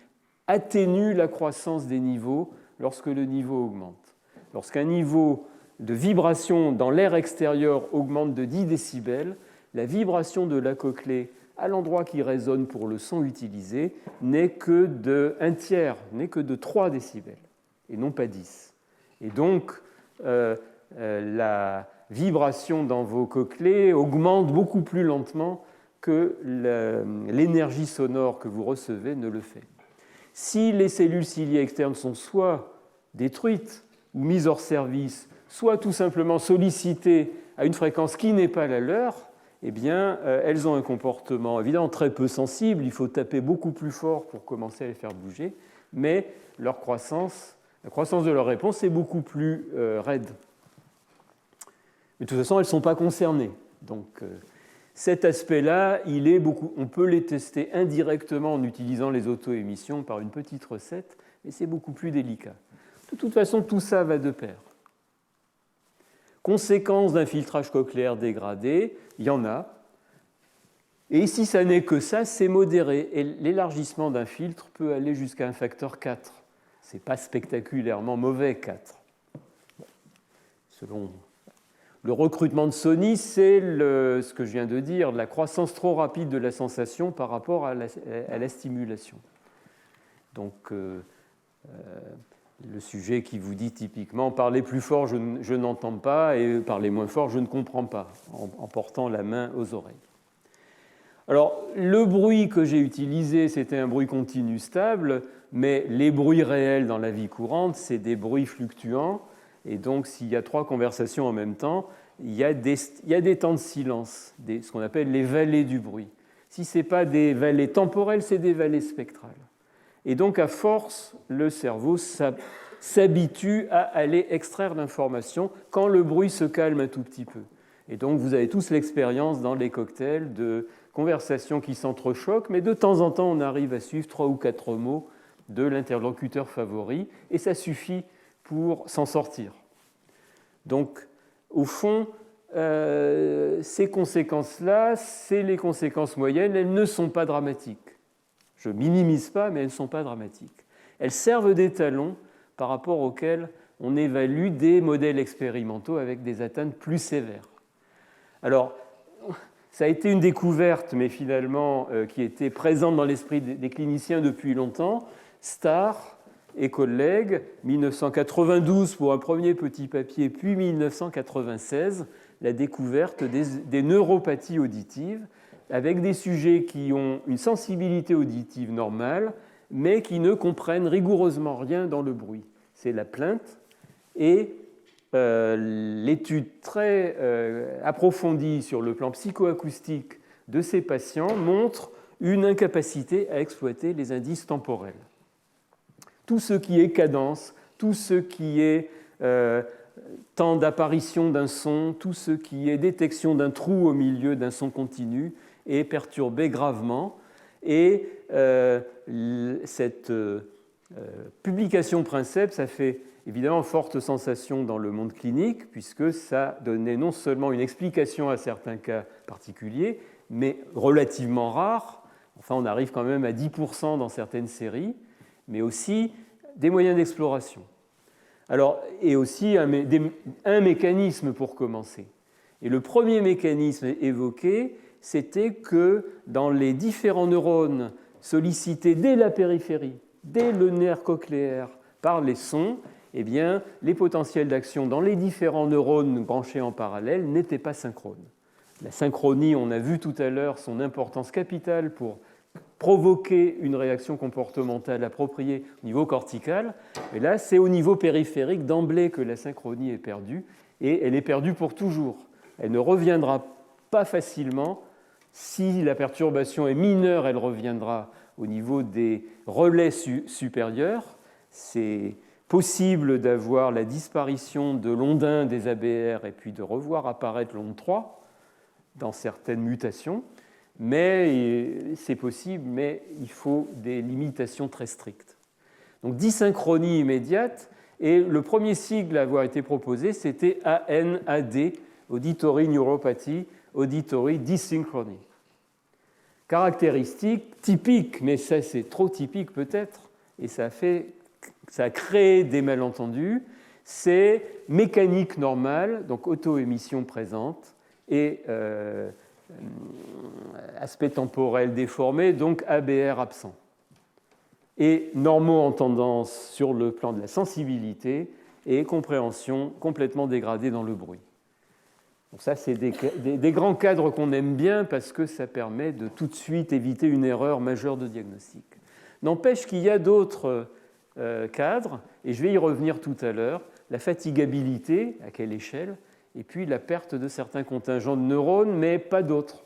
[SPEAKER 2] atténue la croissance des niveaux lorsque le niveau augmente. Lorsqu'un niveau de vibration dans l'air extérieur augmente de 10 décibels, la vibration de la cochlée à l'endroit qui résonne pour le son utilisé n'est que de 1/3, n'est que de 3 décibels, et non pas 10. Et donc, la vibration dans vos cochlées augmente beaucoup plus lentement que l'énergie sonore que vous recevez ne le fait. Si les cellules ciliées externes sont soit détruites ou mises hors service, soit tout simplement sollicitées à une fréquence qui n'est pas la leur, eh bien, elles ont un comportement évidemment très peu sensible. Il faut taper beaucoup plus fort pour commencer à les faire bouger, mais la croissance de leur réponse est beaucoup plus raide. Mais de toute façon, elles ne sont pas concernées. Donc, cet aspect-là, on peut les tester indirectement en utilisant les auto-émissions par une petite recette, mais c'est beaucoup plus délicat. De toute façon, tout ça va de pair. Conséquences d'un filtrage cochléaire dégradé, il y en a. Et si ça n'est que ça, c'est modéré. Et l'élargissement d'un filtre peut aller jusqu'à un facteur 4. Ce n'est pas spectaculairement mauvais, 4. Selon le recrutement de Sony, c'est ce que je viens de dire, la croissance trop rapide de la sensation par rapport à la stimulation. Donc, le sujet qui vous dit typiquement « parlez plus fort, je n'entends pas » et « parlez moins fort, je ne comprends pas » en portant la main aux oreilles. Alors, le bruit que j'ai utilisé, c'était un bruit continu stable, mais les bruits réels dans la vie courante, c'est des bruits fluctuants. Et donc, s'il y a 3 conversations en même temps, il y a des temps de silence, ce qu'on appelle les vallées du bruit. Si ce n'est pas des vallées temporelles, c'est des vallées spectrales. Et donc, à force, le cerveau s'habitue à aller extraire l'information quand le bruit se calme un tout petit peu. Et donc, vous avez tous l'expérience dans les cocktails de conversations qui s'entrechoquent, mais de temps en temps, on arrive à suivre 3 ou 4 mots de l'interlocuteur favori, et ça suffit pour s'en sortir. Donc, au fond, ces conséquences-là, c'est les conséquences moyennes, elles ne sont pas dramatiques. Je ne minimise pas, mais elles ne sont pas dramatiques. Elles servent d'étalon par rapport auxquels on évalue des modèles expérimentaux avec des atteintes plus sévères. Alors, ça a été une découverte, mais finalement, qui était présente dans l'esprit des cliniciens depuis longtemps. Starr et collègues, 1992 pour un premier petit papier, puis 1996, la découverte des neuropathies auditives, avec des sujets qui ont une sensibilité auditive normale, mais qui ne comprennent rigoureusement rien dans le bruit. C'est la plainte. Et l'étude très approfondie sur le plan psychoacoustique de ces patients montre une incapacité à exploiter les indices temporels. Tout ce qui est cadence, tout ce qui est temps d'apparition d'un son, tout ce qui est détection d'un trou au milieu d'un son continu est perturbé gravement. Et cette publication Princeps a fait évidemment forte sensation dans le monde clinique, puisque ça donnait non seulement une explication à certains cas particuliers, mais relativement rares, enfin on arrive quand même à 10% dans certaines séries, mais aussi des moyens d'exploration. Alors, et aussi un mécanisme pour commencer. Et le premier mécanisme évoqué, c'était que dans les différents neurones sollicités dès la périphérie, dès le nerf cochléaire, par les sons, eh bien, les potentiels d'action dans les différents neurones branchés en parallèle n'étaient pas synchrones. La synchronie, on a vu tout à l'heure son importance capitale pour provoquer une réaction comportementale appropriée au niveau cortical, mais là, c'est au niveau périphérique d'emblée que la synchronie est perdue, et elle est perdue pour toujours. Elle ne reviendra pas facilement. Si la perturbation est mineure, elle reviendra au niveau des relais supérieurs. C'est possible d'avoir la disparition de l'onde 1 des ABR et puis de revoir apparaître l'onde 3 dans certaines mutations, mais c'est possible, mais il faut des limitations très strictes. Donc dysynchronie immédiate, et le premier sigle à avoir été proposé, c'était ANAD, Auditory Neuropathy, Auditory Dysynchrony. Caractéristique typique, mais ça c'est trop typique peut-être, et ça a créé des malentendus, c'est mécanique normale, donc auto-émission présente, et aspect temporel déformé, donc ABR absent. Et normaux en tendance sur le plan de la sensibilité et compréhension complètement dégradée dans le bruit. Donc ça, c'est des grands cadres qu'on aime bien parce que ça permet de tout de suite éviter une erreur majeure de diagnostic. N'empêche qu'il y a d'autres cadres, et je vais y revenir tout à l'heure, la fatigabilité, à quelle échelle, et puis la perte de certains contingents de neurones, mais pas d'autres.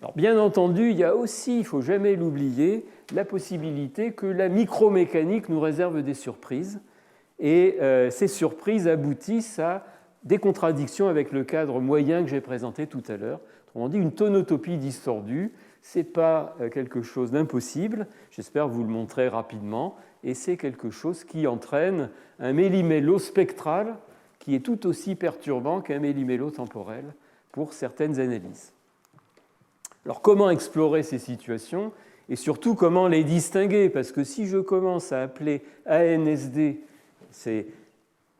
[SPEAKER 2] Alors, bien entendu, il y a aussi, il ne faut jamais l'oublier, la possibilité que la micromécanique nous réserve des surprises, et ces surprises aboutissent à des contradictions avec le cadre moyen que j'ai présenté tout à l'heure. Autrement dit, une tonotopie distordue, ce n'est pas quelque chose d'impossible, j'espère vous le montrer rapidement, et c'est quelque chose qui entraîne un méli-mélo spectral qui est tout aussi perturbant qu'un méli-mélo temporel pour certaines analyses. Alors comment explorer ces situations et surtout comment les distinguer? Parce que si je commence à appeler ANSD, c'est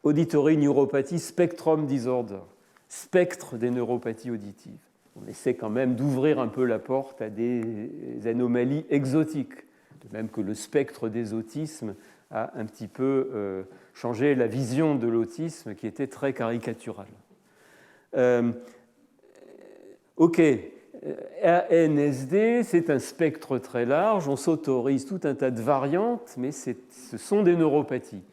[SPEAKER 2] Auditory Neuropathy Spectrum Disorder, spectre des neuropathies auditives. On essaie quand même d'ouvrir un peu la porte à des anomalies exotiques, de même que le spectre des autismes a un petit peu changé la vision de l'autisme qui était très caricaturale. OK, ANSD, c'est un spectre très large, on s'autorise tout un tas de variantes, mais ce sont des neuropathies.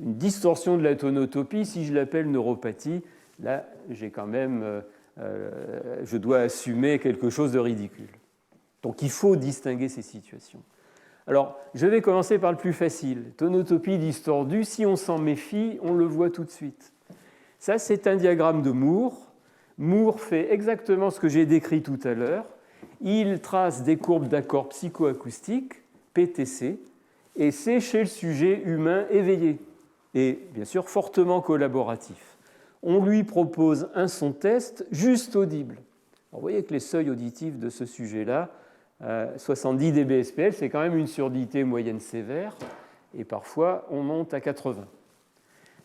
[SPEAKER 2] Une distorsion de la tonotopie, si je l'appelle neuropathie, là, j'ai quand même, je dois assumer quelque chose de ridicule. Donc, il faut distinguer ces situations. Alors, je vais commencer par le plus facile. Tonotopie distordue, si on s'en méfie, on le voit tout de suite. Ça, c'est un diagramme de Moore. Moore fait exactement ce que j'ai décrit tout à l'heure. Il trace des courbes d'accords psychoacoustiques, PTC, et c'est chez le sujet humain éveillé et bien sûr fortement collaboratif. on lui propose un son test juste audible. Alors, vous voyez que les seuils auditifs de ce sujet-là, 70 dB SPL, c'est quand même une surdité moyenne sévère, et parfois on monte à 80.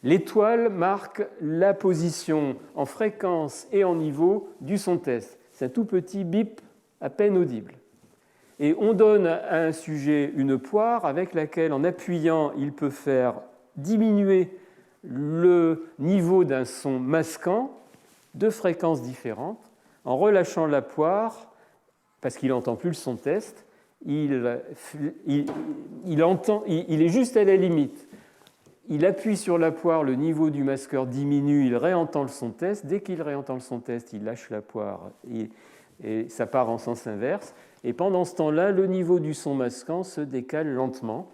[SPEAKER 2] L'étoile marque la position en fréquence et en niveau du son test. C'est un tout petit bip à peine audible. Et on donne à un sujet une poire avec laquelle, en appuyant, il peut faire diminuer le niveau d'un son masquant de fréquences différentes. En relâchant la poire, parce qu'il n'entend plus le son test, il est juste à la limite. Il appuie sur la poire, le niveau du masqueur diminue, il réentend le son test. Dès qu'il réentend le son test, il lâche la poire et ça part en sens inverse. Et pendant ce temps-là, le niveau du son masquant se décale lentement.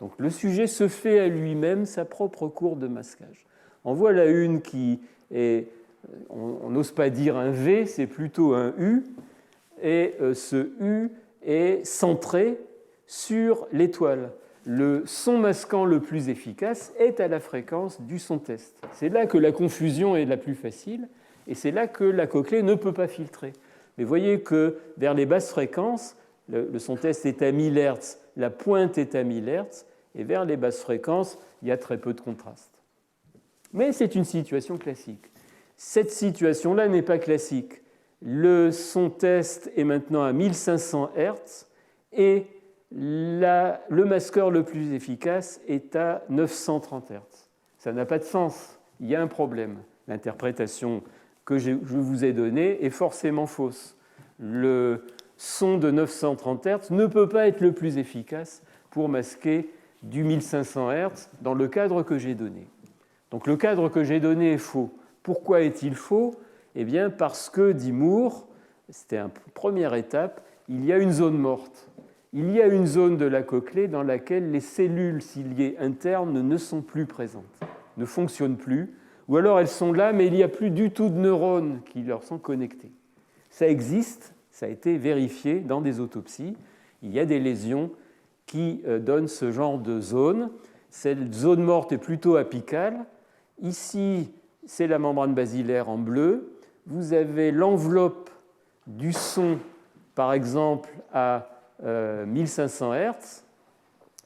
[SPEAKER 2] Donc le sujet se fait à lui-même sa propre courbe de masquage. En voilà une qui est, on n'ose pas dire un V, c'est plutôt un U. Et ce U est centré sur l'étoile. Le son masquant le plus efficace est à la fréquence du son test. C'est là que la confusion est la plus facile et c'est là que la cochlée ne peut pas filtrer. Mais voyez que vers les basses fréquences, le son test est à 1000 Hz, la pointe est à 1000 Hz, et vers les basses fréquences, il y a très peu de contraste. Mais c'est une situation classique. Cette situation-là n'est pas classique. Le son test est maintenant à 1500 Hz et le masqueur le plus efficace est à 930 Hz. Ça n'a pas de sens, il y a un problème. L'interprétation que je vous ai donnée est forcément fausse. Le son de 930 Hz ne peut pas être le plus efficace pour masquer du 1500 Hz dans le cadre que j'ai donné. Donc le cadre que j'ai donné est faux. Pourquoi est-il faux ? Eh bien parce que, dit Moore, c'était une première étape, il y a une zone morte. Il y a une zone de la cochlée dans laquelle les cellules ciliées internes ne sont plus présentes, ne fonctionnent plus, ou alors elles sont là, mais il n'y a plus du tout de neurones qui leur sont connectés. Ça existe, ça a été vérifié dans des autopsies. Il y a des lésions qui donnent ce genre de zone. Cette zone morte est plutôt apicale. Ici, c'est la membrane basilaire en bleu. Vous avez l'enveloppe du son, par exemple, à 1500 Hz.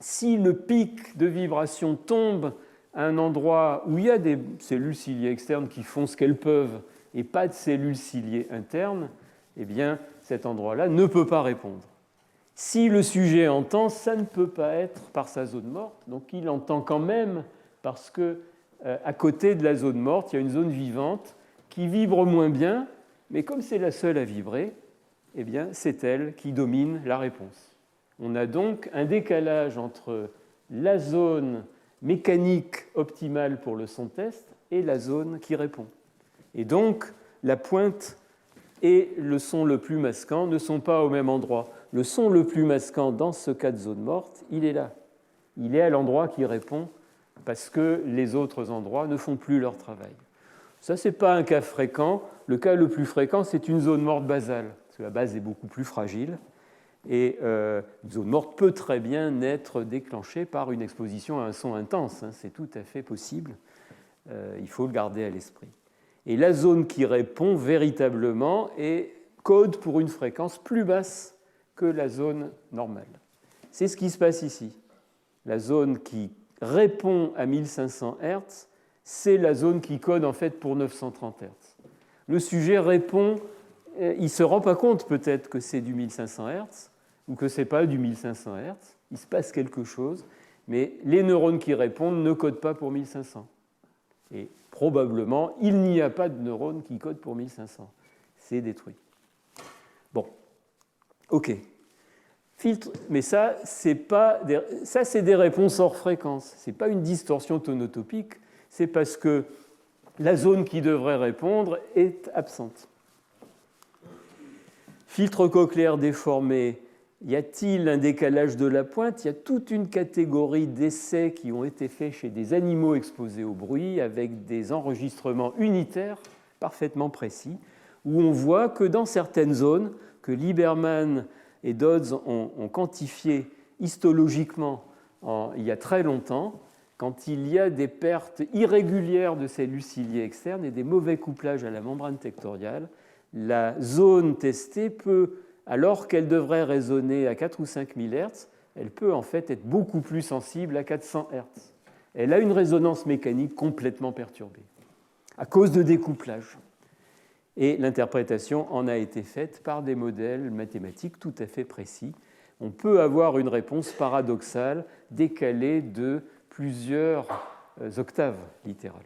[SPEAKER 2] Si le pic de vibration tombe à un endroit où il y a des cellules ciliées externes qui font ce qu'elles peuvent et pas de cellules ciliées internes, eh bien, cet endroit-là ne peut pas répondre. Si le sujet entend, ça ne peut pas être par sa zone morte, donc il entend quand même parce que à côté de la zone morte, il y a une zone vivante qui vibre moins bien, mais comme c'est la seule à vibrer, eh bien, c'est elle qui domine la réponse. On a donc un décalage entre la zone mécanique optimale pour le son test et la zone qui répond. Et donc, la pointe et le son le plus masquant ne sont pas au même endroit. Le son le plus masquant dans ce cas de zone morte, il est là. Il est à l'endroit qui répond parce que les autres endroits ne font plus leur travail. Ça, ce n'est pas un cas fréquent. Le cas le plus fréquent, c'est une zone morte basale, parce que la base est beaucoup plus fragile. Et une zone morte peut très bien être déclenchée par une exposition à un son intense. C'est tout à fait possible. Il faut le garder à l'esprit. Et la zone qui répond véritablement code pour une fréquence plus basse que la zone normale. C'est ce qui se passe ici. La zone qui répond à 1500 Hz, c'est la zone qui code en fait pour 930 Hz. Le sujet répond, il ne se rend pas compte peut-être que c'est du 1500 Hz ou que ce n'est pas du 1500 Hz. Il se passe quelque chose, mais les neurones qui répondent ne codent pas pour 1500. Et probablement, il n'y a pas de neurones qui codent pour 1500. C'est détruit. Bon, OK. Filtre, mais ça, c'est des réponses hors fréquence. Ce n'est pas une distorsion tonotopique, c'est parce que la zone qui devrait répondre est absente. Filtre cochléaire déformé, y a-t-il un décalage de la pointe ? Il y a toute une catégorie d'essais qui ont été faits chez des animaux exposés au bruit avec des enregistrements unitaires parfaitement précis, où on voit que dans certaines zones que Lieberman et Dodds ont quantifiées histologiquement il y a très longtemps, quand il y a des pertes irrégulières de cellules ciliées externes et des mauvais couplages à la membrane tectoriale, la zone testée peut, alors qu'elle devrait résonner à 4 ou 5 000 Hz, elle peut en fait être beaucoup plus sensible à 400 Hz. Elle a une résonance mécanique complètement perturbée à cause de découplage. Et l'interprétation en a été faite par des modèles mathématiques tout à fait précis. On peut avoir une réponse paradoxale décalée de plusieurs octaves, littéralement.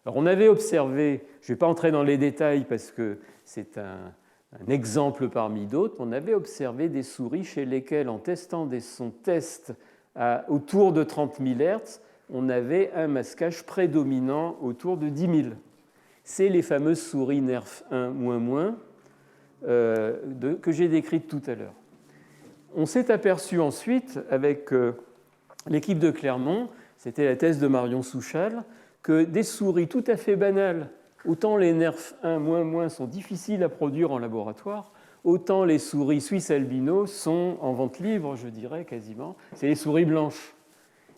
[SPEAKER 2] Alors, on avait observé, je ne vais pas entrer dans les détails parce que c'est un exemple parmi d'autres, on avait observé des souris chez lesquelles, en testant des sons tests autour de 30 000 Hz, on avait un masquage prédominant autour de 10 000. C'est les fameuses souris NERF1-, que j'ai décrites tout à l'heure. On s'est aperçu ensuite, avec l'équipe de Clermont, c'était la thèse de Marion Souchal, que des souris tout à fait banales, autant les NERF1-, sont difficiles à produire en laboratoire, autant les souris suisses albino sont en vente libre, je dirais quasiment, c'est les souris blanches.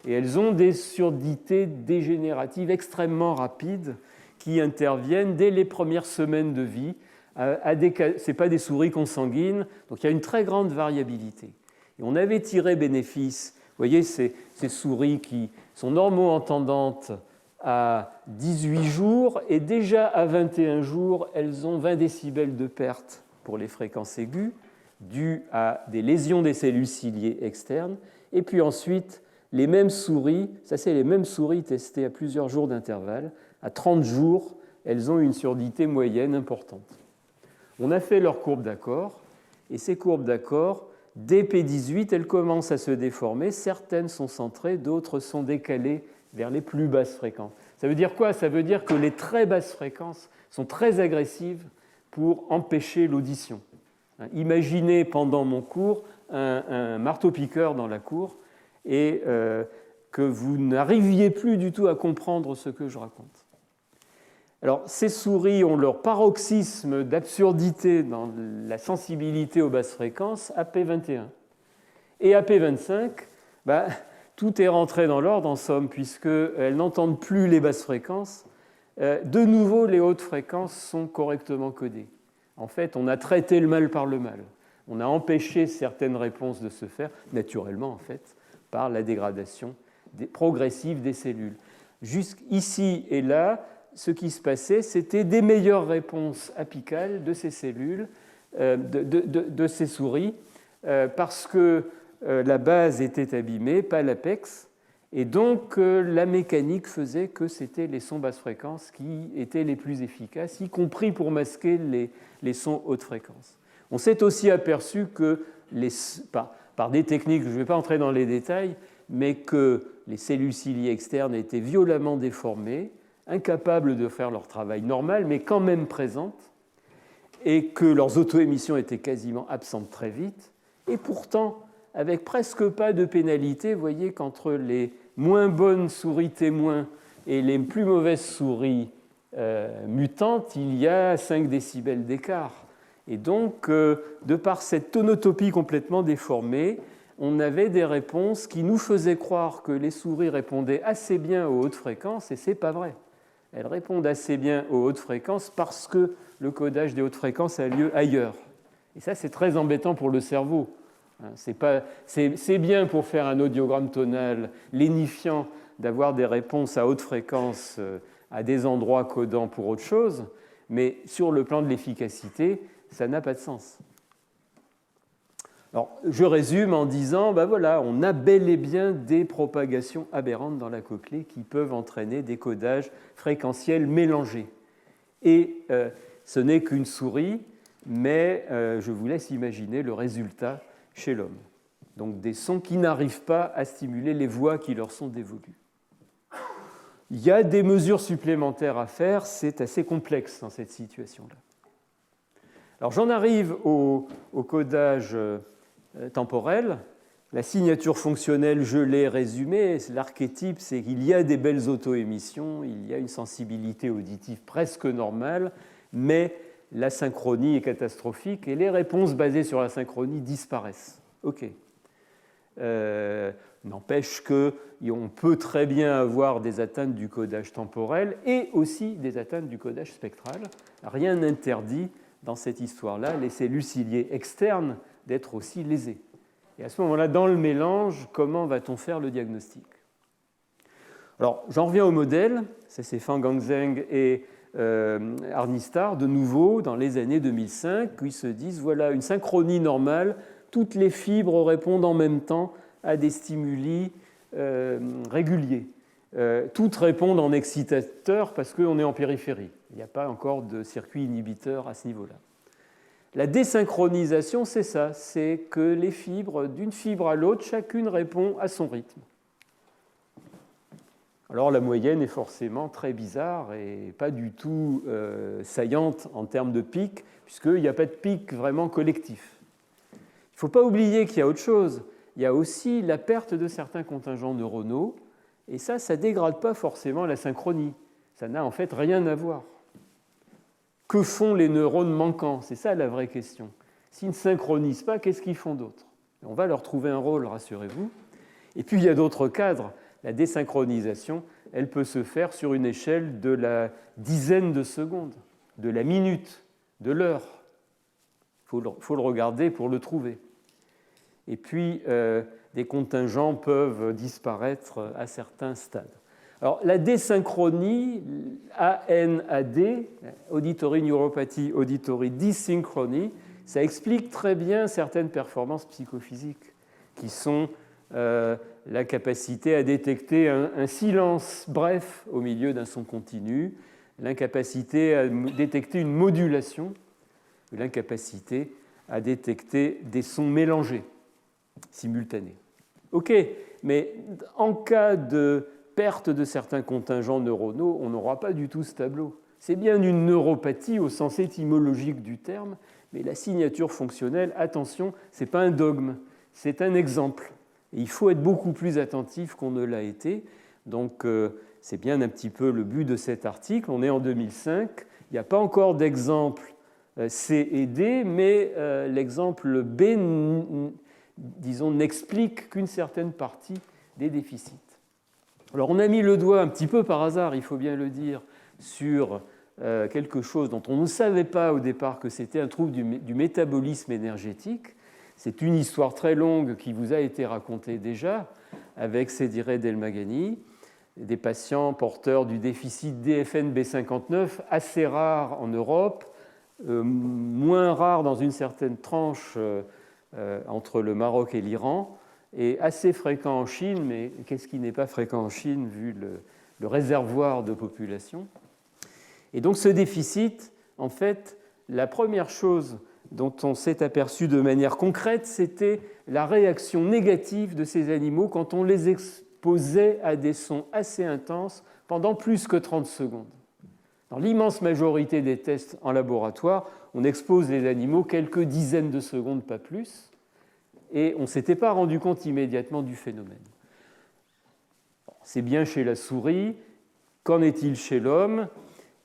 [SPEAKER 2] Et elles ont des surdités dégénératives extrêmement rapides qui interviennent dès les premières semaines de vie. Ce n'est pas des souris consanguines, donc il y a une très grande variabilité. Et on avait tiré bénéfice, vous voyez, ces souris qui sont normo-entendantes à 18 jours, et déjà à 21 jours, elles ont 20 décibels de perte pour les fréquences aiguës, dues à des lésions des cellules ciliées externes. Et puis ensuite, les mêmes souris, ça c'est les mêmes souris testées à plusieurs jours d'intervalle, à 30 jours, elles ont une surdité moyenne importante. On a fait leurs courbes d'accord, et ces courbes d'accord, dès P18, elles commencent à se déformer. Certaines sont centrées, d'autres sont décalées vers les plus basses fréquences. Ça veut dire quoi? Ça veut dire que les très basses fréquences sont très agressives pour empêcher l'audition. Imaginez pendant mon cours un marteau-piqueur dans la cour et que vous n'arriviez plus du tout à comprendre ce que je raconte. Alors, ces souris ont leur paroxysme d'absurdité dans la sensibilité aux basses fréquences à P21. Et à P25, tout est rentré dans l'ordre, en somme, puisqu'elles n'entendent plus les basses fréquences. De nouveau, les hautes fréquences sont correctement codées. En fait, on a traité le mal par le mal. On a empêché certaines réponses de se faire, naturellement, en fait, par la dégradation progressive des cellules. Jusqu'ici et là, ce qui se passait, c'était des meilleures réponses apicales de ces cellules, de ces souris, parce que la base était abîmée, pas l'apex, et donc la mécanique faisait que c'était les sons basse fréquence qui étaient les plus efficaces, y compris pour masquer les sons haute fréquence. On s'est aussi aperçu que, par des techniques, je ne vais pas entrer dans les détails, mais que les cellules ciliées externes étaient violemment déformées, incapables de faire leur travail normal, mais quand même présentes, et que leurs auto-émissions étaient quasiment absentes très vite, et pourtant, avec presque pas de pénalité, vous voyez qu'entre les moins bonnes souris témoins et les plus mauvaises souris mutantes, il y a 5 décibels d'écart. Et donc, de par cette tonotopie complètement déformée, on avait des réponses qui nous faisaient croire que les souris répondaient assez bien aux hautes fréquences, et ce n'est pas vrai. Elles répondent assez bien aux hautes fréquences parce que le codage des hautes fréquences a lieu ailleurs. Et ça, c'est très embêtant pour le cerveau. C'est bien pour faire un audiogramme tonal lénifiant d'avoir des réponses à haute fréquence à des endroits codants pour autre chose, mais sur le plan de l'efficacité, ça n'a pas de sens. Alors, je résume en disant, voilà, on a bel et bien des propagations aberrantes dans la cochlée qui peuvent entraîner des codages fréquentiels mélangés. Et ce n'est qu'une souris, mais je vous laisse imaginer le résultat chez l'homme. Donc des sons qui n'arrivent pas à stimuler les voies qui leur sont dévolues. Il y a des mesures supplémentaires à faire, c'est assez complexe dans cette situation-là. Alors j'en arrive au codage temporel. La signature fonctionnelle, je l'ai résumée. L'archétype, c'est qu'il y a des belles auto-émissions, il y a une sensibilité auditive presque normale, mais la synchronie est catastrophique et les réponses basées sur la synchronie disparaissent. OK. N'empêche qu'on peut très bien avoir des atteintes du codage temporel et aussi des atteintes du codage spectral. Rien n'interdit dans cette histoire-là les cellules ciliées externes d'être aussi lésées. Et à ce moment-là, dans le mélange, comment va-t-on faire le diagnostic? Alors, j'en reviens au modèle. Ça, c'est Fang Hangzheng et Arnistar, de nouveau, dans les années 2005, où ils se disent, voilà, une synchronie normale, toutes les fibres répondent en même temps à des stimuli réguliers. Toutes répondent en excitateur parce qu'on est en périphérie. Il n'y a pas encore de circuit inhibiteur à ce niveau-là. La désynchronisation, c'est ça, c'est que les fibres, d'une fibre à l'autre, chacune répond à son rythme. Alors la moyenne est forcément très bizarre et pas du tout saillante en termes de pic, puisqu'il n'y a pas de pic vraiment collectif. Il ne faut pas oublier qu'il y a autre chose. Il y a aussi la perte de certains contingents neuronaux, et ça ne dégrade pas forcément la synchronie. Ça n'a en fait rien à voir. Que font les neurones manquants? C'est ça la vraie question. S'ils ne synchronisent pas, qu'est-ce qu'ils font d'autre? On va leur trouver un rôle, rassurez-vous. Et puis il y a d'autres cadres. La désynchronisation, elle peut se faire sur une échelle de la dizaine de secondes, de la minute, de l'heure. Il faut le regarder pour le trouver. Et puis, des contingents peuvent disparaître à certains stades. Alors, la désynchronie, ANAD, Auditory Neuropathy, Auditory Dysynchrony, ça explique très bien certaines performances psychophysiques qui sont la capacité à détecter un silence bref au milieu d'un son continu, l'incapacité à détecter une modulation, l'incapacité à détecter des sons mélangés, simultanés. OK, mais en cas de perte de certains contingents neuronaux, on n'aura pas du tout ce tableau. C'est bien une neuropathie au sens étymologique du terme, mais la signature fonctionnelle, attention, ce n'est pas un dogme, c'est un exemple. Et il faut être beaucoup plus attentif qu'on ne l'a été. Donc, c'est bien un petit peu le but de cet article. On est en 2005. Il n'y a pas encore d'exemple C et D, mais l'exemple B, disons, n'explique qu'une certaine partie des déficits. Alors, on a mis le doigt un petit peu par hasard, il faut bien le dire, sur quelque chose dont on ne savait pas au départ que c'était un trouble du métabolisme énergétique. C'est une histoire très longue qui vous a été racontée déjà avec Sédiré Delmagani, des patients porteurs du déficit DFN-B59, assez rare en Europe, moins rare dans une certaine tranche entre le Maroc et l'Iran, et assez fréquent en Chine, mais qu'est-ce qui n'est pas fréquent en Chine vu le réservoir de population? Et donc ce déficit, en fait, la première chose dont on s'est aperçu de manière concrète, c'était la réaction négative de ces animaux quand on les exposait à des sons assez intenses pendant plus que 30 secondes. Dans l'immense majorité des tests en laboratoire, on expose les animaux quelques dizaines de secondes, pas plus, et on ne s'était pas rendu compte immédiatement du phénomène. C'est bien chez la souris. Qu'en est-il chez l'homme?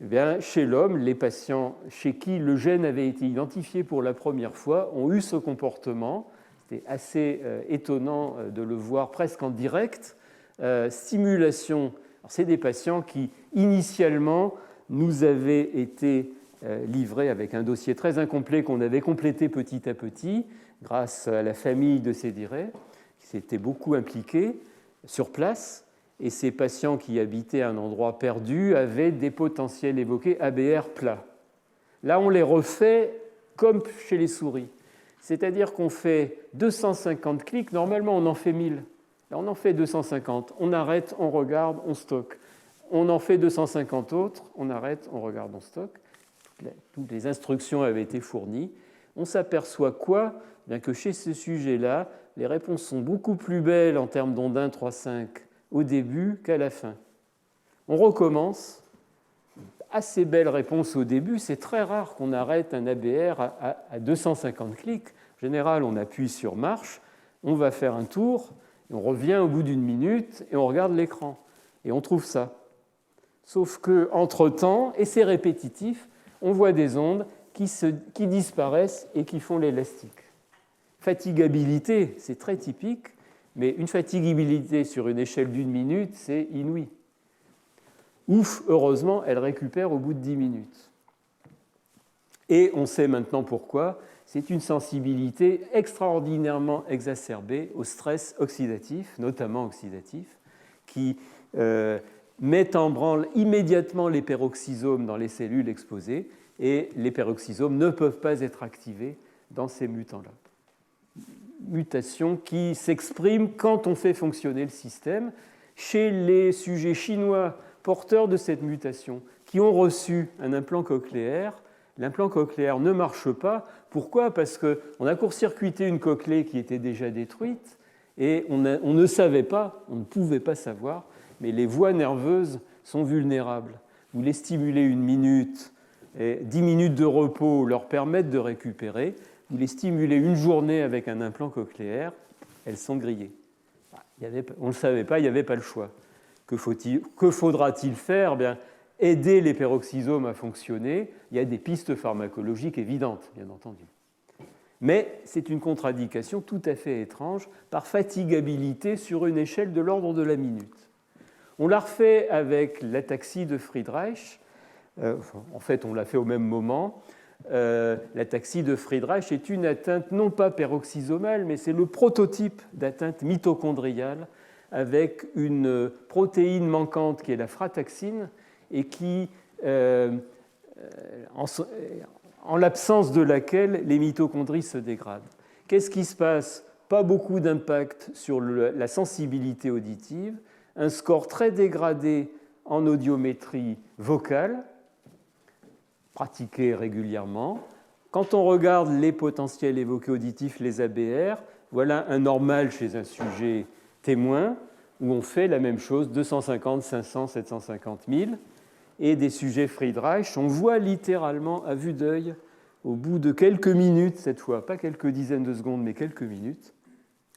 [SPEAKER 2] Eh bien, chez l'homme, les patients chez qui le gène avait été identifié pour la première fois ont eu ce comportement. C'était assez étonnant de le voir presque en direct. Stimulation, c'est des patients qui, initialement, nous avaient été livrés avec un dossier très incomplet qu'on avait complété petit à petit grâce à la famille de Sédiré, qui s'était beaucoup impliquée sur place. Et ces patients qui habitaient un endroit perdu avaient des potentiels évoqués ABR plats. Là, on les refait comme chez les souris. C'est-à-dire qu'on fait 250 clics, normalement on en fait 1000. Là, on en fait 250, on arrête, on regarde, on stocke. On en fait 250 autres, on arrête, on regarde, on stocke. Toutes les instructions avaient été fournies. On s'aperçoit quoi? Bien que chez ce sujet-là, les réponses sont beaucoup plus belles en termes d'ondin 3,5 au début qu'à la fin. On recommence. Assez belle réponse au début. C'est très rare qu'on arrête un ABR à 250 clics. En général, on appuie sur marche, on va faire un tour, et on revient au bout d'une minute et on regarde l'écran. Et on trouve ça. Sauf qu'entre-temps, et c'est répétitif, on voit des ondes qui disparaissent et qui font l'élastique. Fatigabilité, c'est très typique. mais une fatigabilité sur une échelle d'1 minute, c'est inouï. Ouf, heureusement, elle récupère au bout de 10 minutes. Et on sait maintenant pourquoi. C'est une sensibilité extraordinairement exacerbée au stress oxydatif, notamment oxydatif, qui met en branle immédiatement les peroxysomes dans les cellules exposées, et les peroxysomes ne peuvent pas être activés dans ces mutants-là. Mutation qui s'exprime quand on fait fonctionner le système. Chez les sujets chinois porteurs de cette mutation qui ont reçu un implant cochléaire, l'implant cochléaire ne marche pas. Pourquoi ? Parce qu'on a court-circuité une cochlée qui était déjà détruite et on ne savait pas, on ne pouvait pas savoir, mais les voies nerveuses sont vulnérables. Vous les stimulez 1 minute, et 10 minutes de repos leur permettent de récupérer. Vous les stimulez 1 journée avec un implant cochléaire, elles sont grillées. On ne le savait pas, il n'y avait pas le choix. Que faudra-t-il faire ? Bien, aider les peroxysomes à fonctionner. Il y a des pistes pharmacologiques évidentes, bien entendu. Mais c'est une contre-indication tout à fait étrange par fatigabilité sur une échelle de l'ordre de la minute. On l'a refait avec l'ataxie de Friedreich. En fait, on l'a fait au même moment. L'ataxie de Friedreich est une atteinte non pas peroxysomale, mais c'est le prototype d'atteinte mitochondriale avec une protéine manquante qui est la frataxine et qui, en l'absence de laquelle les mitochondries se dégradent. Qu'est-ce qui se passe ? Pas beaucoup d'impact sur la sensibilité auditive, un score très dégradé en audiométrie vocale, pratiqué régulièrement. Quand on regarde les potentiels évoqués auditifs, les ABR, voilà un normal chez un sujet témoin, où on fait la même chose, 250, 500, 750 000, et des sujets Friedreich, on voit littéralement à vue d'œil, au bout de quelques minutes, cette fois, pas quelques dizaines de secondes, mais quelques minutes,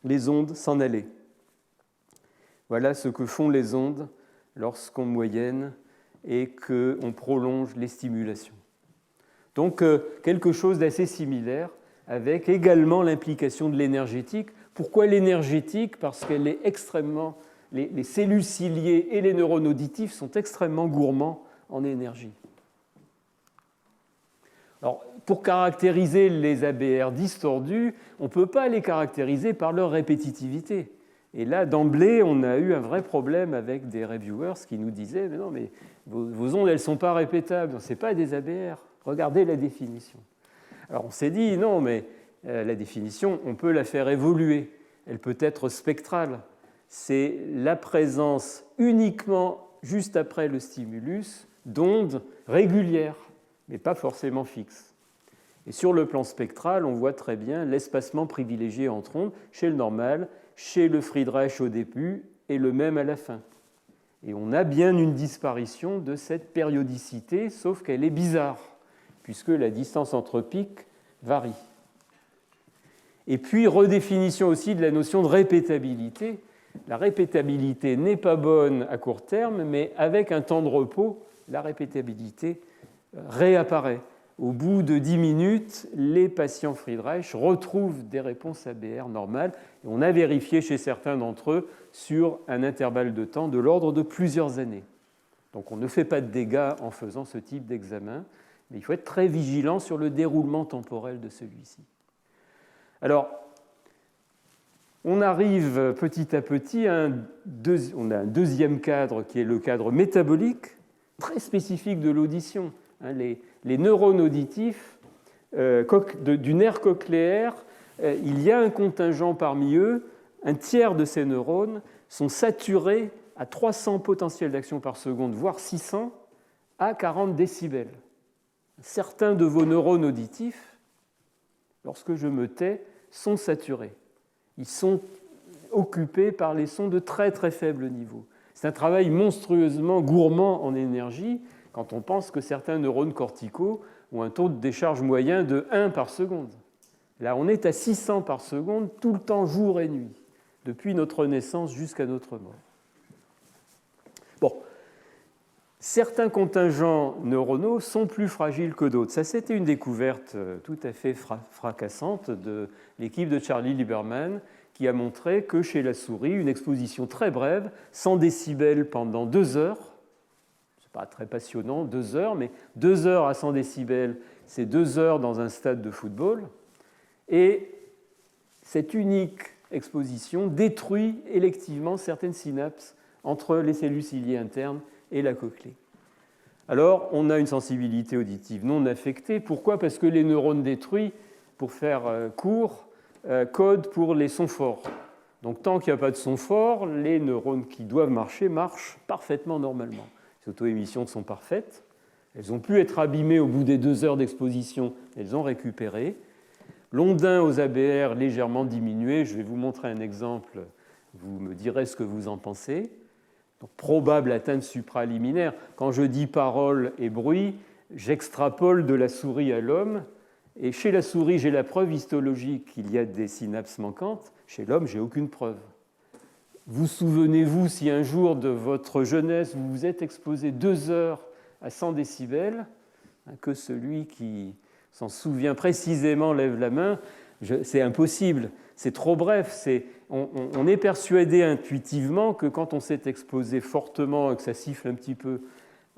[SPEAKER 2] les ondes s'en aller. Voilà ce que font les ondes lorsqu'on moyenne et qu'on prolonge les stimulations. Donc, quelque chose d'assez similaire, avec également l'implication de l'énergétique. Pourquoi l'énergétique ? Parce qu'elle est extrêmement... Les cellules ciliées et les neurones auditifs sont extrêmement gourmands en énergie. Alors, pour caractériser les ABR distordus, on ne peut pas les caractériser par leur répétitivité. Et là, d'emblée, on a eu un vrai problème avec des reviewers qui nous disaient « Mais non, mais vos ondes, elles ne sont pas répétables, ce n'est pas des ABR. Regardez la définition. » Alors, on s'est dit « Non, mais la définition, on peut la faire évoluer. Elle peut être spectrale. C'est la présence uniquement juste après le stimulus d'ondes régulières, mais pas forcément fixes. Et sur le plan spectral, on voit très bien l'espacement privilégié entre ondes chez le normal, chez le Friedreich au début et le même à la fin. Et on a bien une disparition de cette périodicité, sauf qu'elle est bizarre, puisque la distance entre pics varie. Et puis, redéfinition aussi de la notion de répétabilité. La répétabilité n'est pas bonne à court terme, mais avec un temps de repos, la répétabilité réapparaît. Au bout de 10 minutes, les patients Friedreich retrouvent des réponses ABR normales. Et on a vérifié chez certains d'entre eux sur un intervalle de temps de l'ordre de plusieurs années. Donc on ne fait pas de dégâts en faisant ce type d'examen, mais il faut être très vigilant sur le déroulement temporel de celui-ci. Alors, on arrive petit à petit on a un deuxième cadre qui est le cadre métabolique, très spécifique de l'audition. Les neurones auditifs du nerf cochléaire, il y a un contingent parmi eux, un tiers de ces neurones sont saturés à 300 potentiels d'action par seconde, voire 600, à 40 décibels. Certains de vos neurones auditifs, lorsque je me tais, sont saturés. Ils sont occupés par les sons de très très faible niveau. C'est un travail monstrueusement gourmand en énergie quand on pense que certains neurones corticaux ont un taux de décharge moyen de 1 par seconde. Là, on est à 600 par seconde tout le temps, jour et nuit, depuis notre naissance jusqu'à notre mort. Bon, certains contingents neuronaux sont plus fragiles que d'autres. Ça, c'était une découverte tout à fait fracassante de l'équipe de Charlie Lieberman, qui a montré que chez la souris, une exposition très brève, 100 décibels pendant 2 heures, c'est pas très passionnant, 2 heures, mais 2 heures à 100 décibels, c'est 2 heures dans un stade de football, et cette unique exposition détruit électivement certaines synapses entre les cellules ciliées internes et la cochlée. Alors, on a une sensibilité auditive non affectée. Pourquoi ? Parce que les neurones détruits, pour faire court, codent pour les sons forts. Donc, tant qu'il n'y a pas de son fort, les neurones qui doivent marcher marchent parfaitement normalement. Les auto-émissions sont parfaites. Elles ont pu être abîmées au bout des 2 heures d'exposition. Elles ont récupéré. L'ondin aux ABR légèrement diminué. Je vais vous montrer un exemple. Vous me direz ce que vous en pensez. Donc, probable atteinte supraliminaire. Quand je dis parole et bruit, j'extrapole de la souris à l'homme. Et chez la souris, j'ai la preuve histologique qu'il y a des synapses manquantes. Chez l'homme, je n'ai aucune preuve. Vous souvenez-vous, si un jour de votre jeunesse, vous vous êtes exposé 2 heures à 100 décibels, que celui qui s'en souvient précisément lève la main, c'est impossible, c'est trop bref. On est persuadé intuitivement que quand on s'est exposé fortement et que ça siffle un petit peu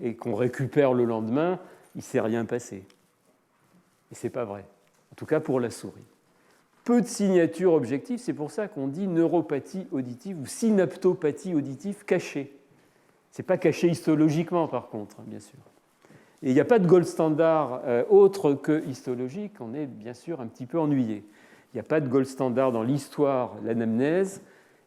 [SPEAKER 2] et qu'on récupère le lendemain, il ne s'est rien passé. Et ce n'est pas vrai, en tout cas pour la souris. Peu de signatures objectives, c'est pour ça qu'on dit neuropathie auditive ou synaptopathie auditive cachée. Ce n'est pas caché histologiquement par contre, bien sûr. Et il n'y a pas de gold standard autre que histologique, on est bien sûr un petit peu ennuyé. Il n'y a pas de gold standard dans l'histoire, l'anamnèse,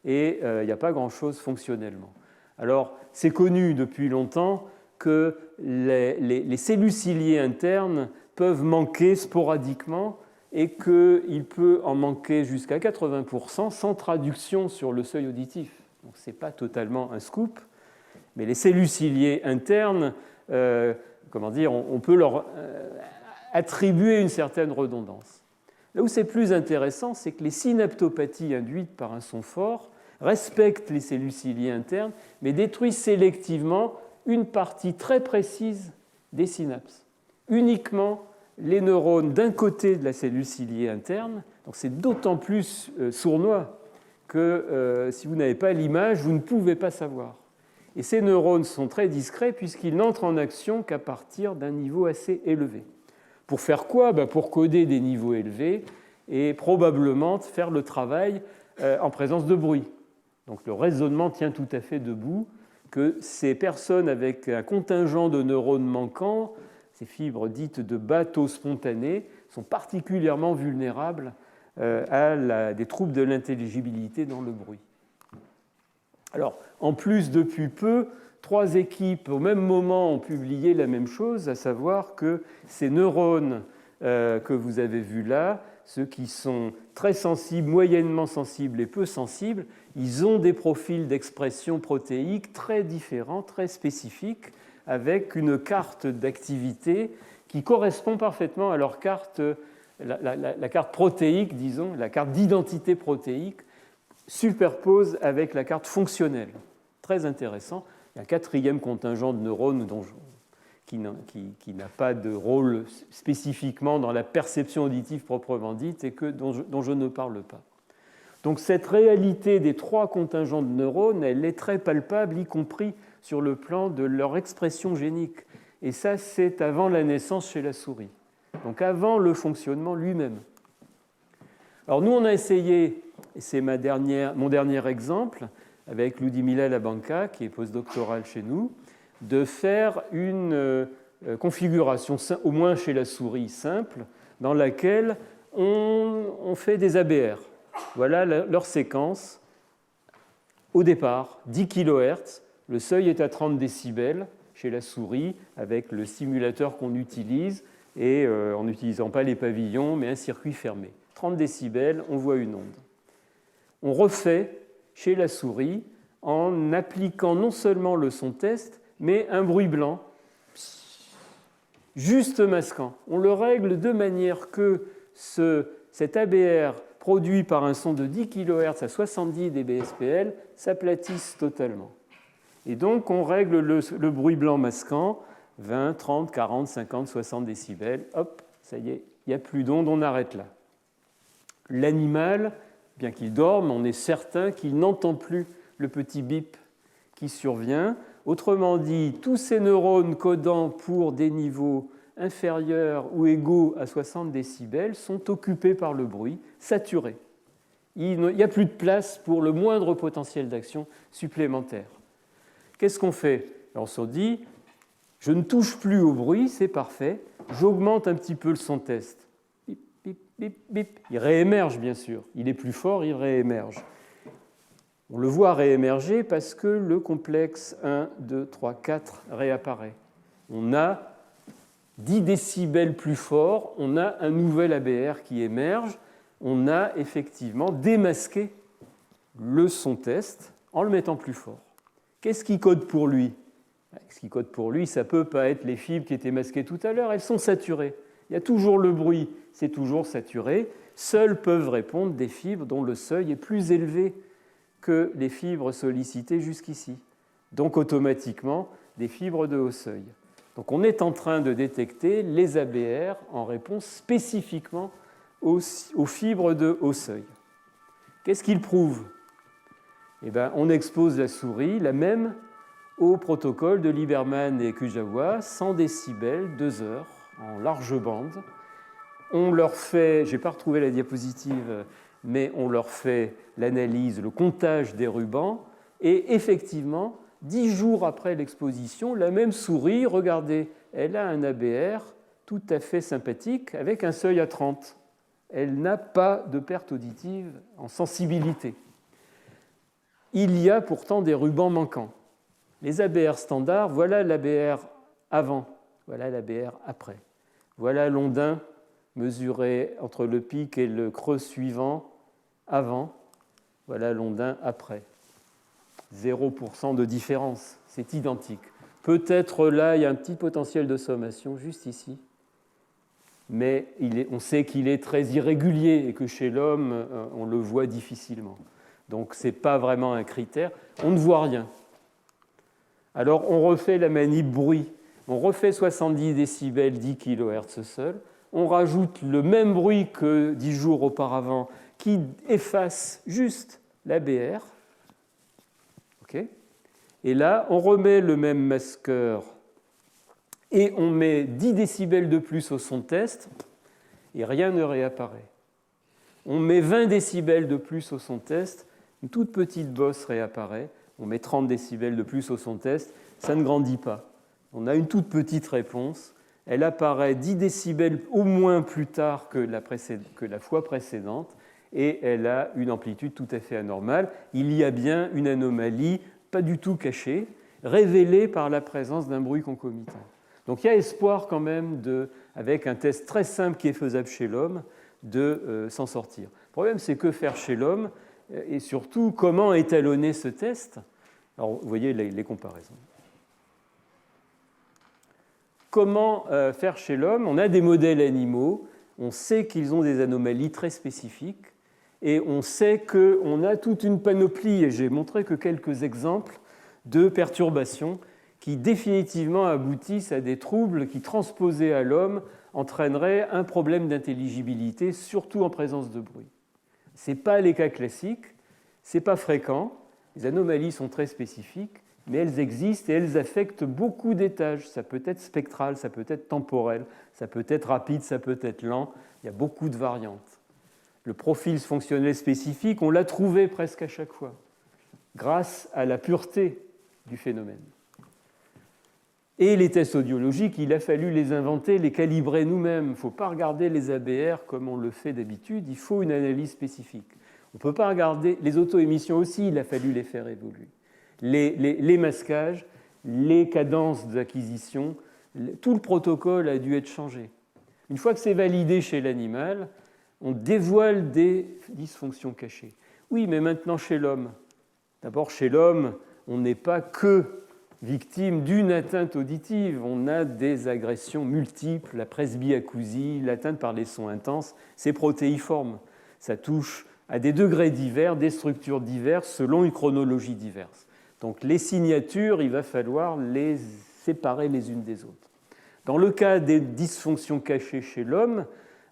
[SPEAKER 2] et il n'y a pas grand-chose fonctionnellement. Alors, c'est connu depuis longtemps que les cellules ciliées internes peuvent manquer sporadiquement et qu'il peut en manquer jusqu'à 80% sans traduction sur le seuil auditif. Donc, ce n'est pas totalement un scoop, mais les cellules ciliées internes, on peut leur attribuer une certaine redondance. Là où c'est plus intéressant, c'est que les synaptopathies induites par un son fort respectent les cellules ciliées internes, mais détruisent sélectivement une partie très précise des synapses. Uniquement les neurones d'un côté de la cellule ciliée interne. Donc c'est d'autant plus sournois que si vous n'avez pas l'image, vous ne pouvez pas savoir. Et ces neurones sont très discrets puisqu'ils n'entrent en action qu'à partir d'un niveau assez élevé. Pour faire quoi ? Pour coder des niveaux élevés et probablement faire le travail en présence de bruit. Donc le raisonnement tient tout à fait debout que ces personnes avec un contingent de neurones manquants, ces fibres dites de bas taux spontanés, sont particulièrement vulnérables à des troubles de l'intelligibilité dans le bruit. Alors, en plus, depuis peu, 3 équipes au même moment ont publié la même chose, à savoir que ces neurones que vous avez vus là, ceux qui sont très sensibles, moyennement sensibles et peu sensibles, ils ont des profils d'expression protéique très différents, très spécifiques, avec une carte d'activité qui correspond parfaitement à leur carte, la carte protéique, disons, la carte d'identité protéique, superpose avec la carte fonctionnelle. Très intéressant. Il y a un 4e contingent de neurones qui n'a pas de rôle spécifiquement dans la perception auditive proprement dite et dont je ne parle pas. Donc cette réalité des 3 contingents de neurones, elle est très palpable, y compris sur le plan de leur expression génique. Et ça, c'est avant la naissance chez la souris. Donc avant le fonctionnement lui-même. Alors nous, on a essayé, et c'est mon dernier exemple, avec Ludmila Labanca, qui est postdoctorale chez nous, de faire une configuration, au moins chez la souris simple, dans laquelle on fait des ABR. Voilà leur séquence. Au départ, 10 kHz, le seuil est à 30 décibels chez la souris, avec le simulateur qu'on utilise, et en n'utilisant pas les pavillons, mais un circuit fermé. 30 décibels, on voit une onde. On refait chez la souris en appliquant non seulement le son test, mais un bruit blanc, juste masquant. On le règle de manière que cet ABR produit par un son de 10 kHz à 70 dBSPL s'aplatisse totalement. Et donc on règle le bruit blanc masquant, 20, 30, 40, 50, 60 décibels. Hop, ça y est, il n'y a plus d'onde, on arrête là. L'animal, bien qu'il dorme, on est certain qu'il n'entend plus le petit bip qui survient. Autrement dit, tous ces neurones codant pour des niveaux inférieurs ou égaux à 60 décibels sont occupés par le bruit, saturés. Il n'y a plus de place pour le moindre potentiel d'action supplémentaire. Qu'est-ce qu'on fait? On se dit, je ne touche plus au bruit, c'est parfait, j'augmente un petit peu le son test. Bip, bip, bip, bip. Il réémerge, bien sûr. Il est plus fort, il réémerge. On le voit réémerger parce que le complexe 1, 2, 3, 4 réapparaît. On a 10 décibels plus fort, on a un nouvel ABR qui émerge, on a effectivement démasqué le son test en le mettant plus fort. Qu'est-ce qui code pour lui? Ce qui code pour lui, ça ne peut pas être les fibres qui étaient masquées tout à l'heure, elles sont saturées. Il y a toujours le bruit, c'est toujours saturé. Seules peuvent répondre des fibres dont le seuil est plus élevé que les fibres sollicitées jusqu'ici. Donc automatiquement, des fibres de haut seuil. Donc on est en train de détecter les ABR en réponse spécifiquement aux fibres de haut seuil. Qu'est-ce qu'il prouve? Eh bien, on expose la souris, la même, au protocole de Lieberman et Kujawa, 100 décibels, 2 heures, en large bande. On leur fait, je n'ai pas retrouvé la diapositive, mais on leur fait l'analyse, le comptage des rubans, et effectivement, 10 jours après l'exposition, la même souris, regardez, elle a un ABR tout à fait sympathique avec un seuil à 30. Elle n'a pas de perte auditive en sensibilité. Il y a pourtant des rubans manquants. Les ABR standards, voilà l'ABR avant, voilà l'ABR après. Voilà l'ondin mesuré entre le pic et le creux suivant avant, voilà l'ondin après. 0% de différence, c'est identique. Peut-être là, il y a un petit potentiel de sommation juste ici, mais on sait qu'il est très irrégulier et que chez l'homme, on le voit difficilement. Donc ce n'est pas vraiment un critère, on ne voit rien. Alors on refait la manip bruit, on refait 70 décibels, 10 kHz seul, on rajoute le même bruit que 10 jours auparavant qui efface juste l'ABR. Okay. Et là, on remet le même masqueur et on met 10 décibels de plus au son test et rien ne réapparaît. On met 20 décibels de plus au son test, une toute petite bosse réapparaît. On met 30 décibels de plus au son test, ça ne grandit pas. On a une toute petite réponse. Elle apparaît 10 décibels au moins plus tard que la fois précédente et elle a une amplitude tout à fait anormale. Il y a bien une anomalie pas du tout cachée, révélée par la présence d'un bruit concomitant. Donc il y a espoir quand même, avec un test très simple qui est faisable chez l'homme, de s'en sortir. Le problème, c'est que faire chez l'homme et surtout comment étalonner ce test. Alors vous voyez les comparaisons. Comment faire chez l'homme? On a des modèles animaux, on sait qu'ils ont des anomalies très spécifiques et on sait qu'on a toute une panoplie, et j'ai montré que quelques exemples de perturbations qui définitivement aboutissent à des troubles qui, transposés à l'homme, entraîneraient un problème d'intelligibilité, surtout en présence de bruit. Ce n'est pas les cas classiques, ce n'est pas fréquent, les anomalies sont très spécifiques, mais elles existent et elles affectent beaucoup d'étages. Ça peut être spectral, ça peut être temporel, ça peut être rapide, ça peut être lent, il y a beaucoup de variantes. Le profil fonctionnel spécifique, on l'a trouvé presque à chaque fois, grâce à la pureté du phénomène. Et les tests audiologiques, il a fallu les inventer, les calibrer nous-mêmes. Il ne faut pas regarder les ABR comme on le fait d'habitude, il faut une analyse spécifique. On ne peut pas regarder les auto-émissions aussi, il a fallu les faire évoluer. Les masquages, les cadences d'acquisition, tout le protocole a dû être changé. Une fois que c'est validé chez l'animal, on dévoile des dysfonctions cachées. Oui, mais maintenant chez l'homme. D'abord, chez l'homme, on n'est pas que victime d'une atteinte auditive. On a des agressions multiples, la presbyacousie, l'atteinte par les sons intenses, c'est protéiforme. Ça touche à des degrés divers, des structures diverses, selon une chronologie diverse. Donc les signatures, il va falloir les séparer les unes des autres. Dans le cas des dysfonctions cachées chez l'homme,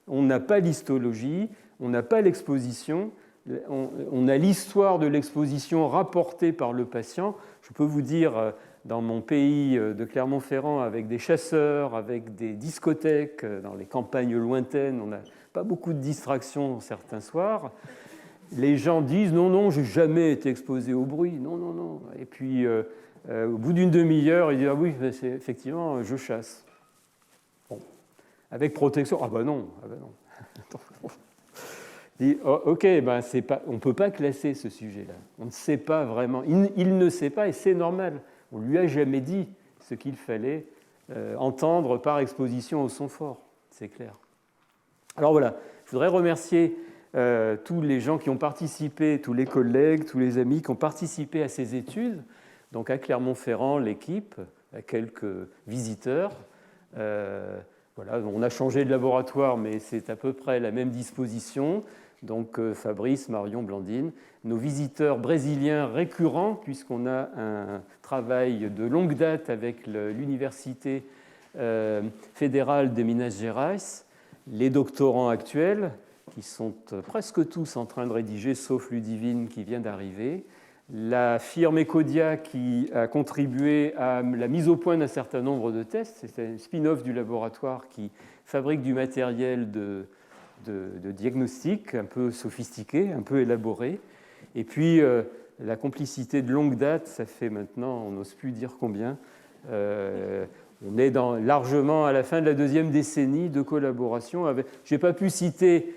[SPEAKER 2] on n'a pas l'histologie, on n'a pas l'exposition, on a l'histoire de l'exposition rapportée par le patient. Je peux vous dire, dans mon pays de Clermont-Ferrand, avec des chasseurs, avec des discothèques, dans les campagnes lointaines, on n'a pas beaucoup de distractions certains soirs. Les gens disent « Non, non, je n'ai jamais été exposé au bruit. Non, non, non. » Et puis, au bout d'une demi-heure, ils disent « Ah oui, effectivement, je chasse. » Bon. Avec protection. Ah ben non. Ah ben non. Dit, oh, ok, ben on ne peut pas classer ce sujet-là. On ne sait pas vraiment. Il ne sait pas et c'est normal. On ne lui a jamais dit ce qu'il fallait entendre par exposition au son fort. C'est clair. Alors voilà, je voudrais remercier tous les gens qui ont participé, tous les collègues, tous les amis qui ont participé à ces études. Donc à Clermont-Ferrand, l'équipe, à quelques visiteurs. Voilà, on a changé de laboratoire, mais c'est à peu près la même disposition. Donc Fabrice, Marion, Blandine, nos visiteurs brésiliens récurrents, puisqu'on a un travail de longue date avec l'Université fédérale de Minas Gerais, les doctorants actuels, qui sont presque tous en train de rédiger, sauf Ludivine qui vient d'arriver, la firme Ecodia qui a contribué à la mise au point d'un certain nombre de tests, c'est un spin-off du laboratoire qui fabrique du matériel de diagnostic un peu sophistiqué, un peu élaboré. Et puis, la complicité de longue date, ça fait maintenant, on n'ose plus dire combien, on est largement à la fin de la deuxième décennie de collaboration. Je n'ai pas pu citer,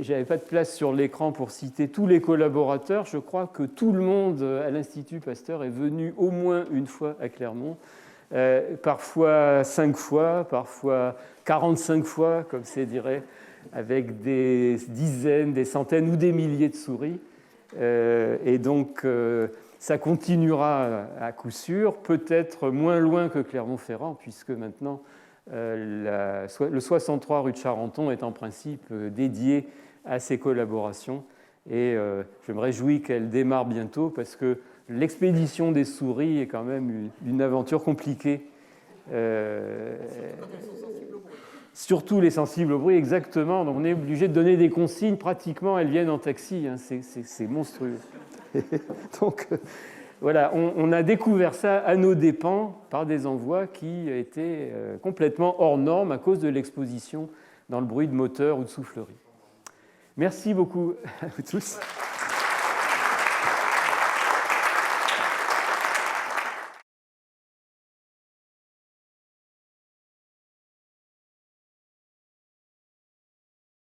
[SPEAKER 2] je n'avais pas de place sur l'écran pour citer tous les collaborateurs. Je crois que tout le monde à l'Institut Pasteur est venu au moins une fois à Clermont, parfois 5 fois, parfois 45 fois, comme c'est dirait, avec des dizaines, des centaines ou des milliers de souris. Et donc, ça continuera à coup sûr, peut-être moins loin que Clermont-Ferrand, puisque maintenant, le 63 rue de Charenton est en principe dédié à ces collaborations. Et je me réjouis qu'elle démarre bientôt, parce que l'expédition des souris est quand même une aventure compliquée. Surtout les sensibles au bruit, exactement. Donc on est obligé de donner des consignes. Pratiquement, elles viennent en taxi. Hein. C'est monstrueux. Donc voilà, on a découvert ça à nos dépens par des envois qui étaient complètement hors normes à cause de l'exposition dans le bruit de moteur ou de soufflerie. Merci beaucoup à vous tous.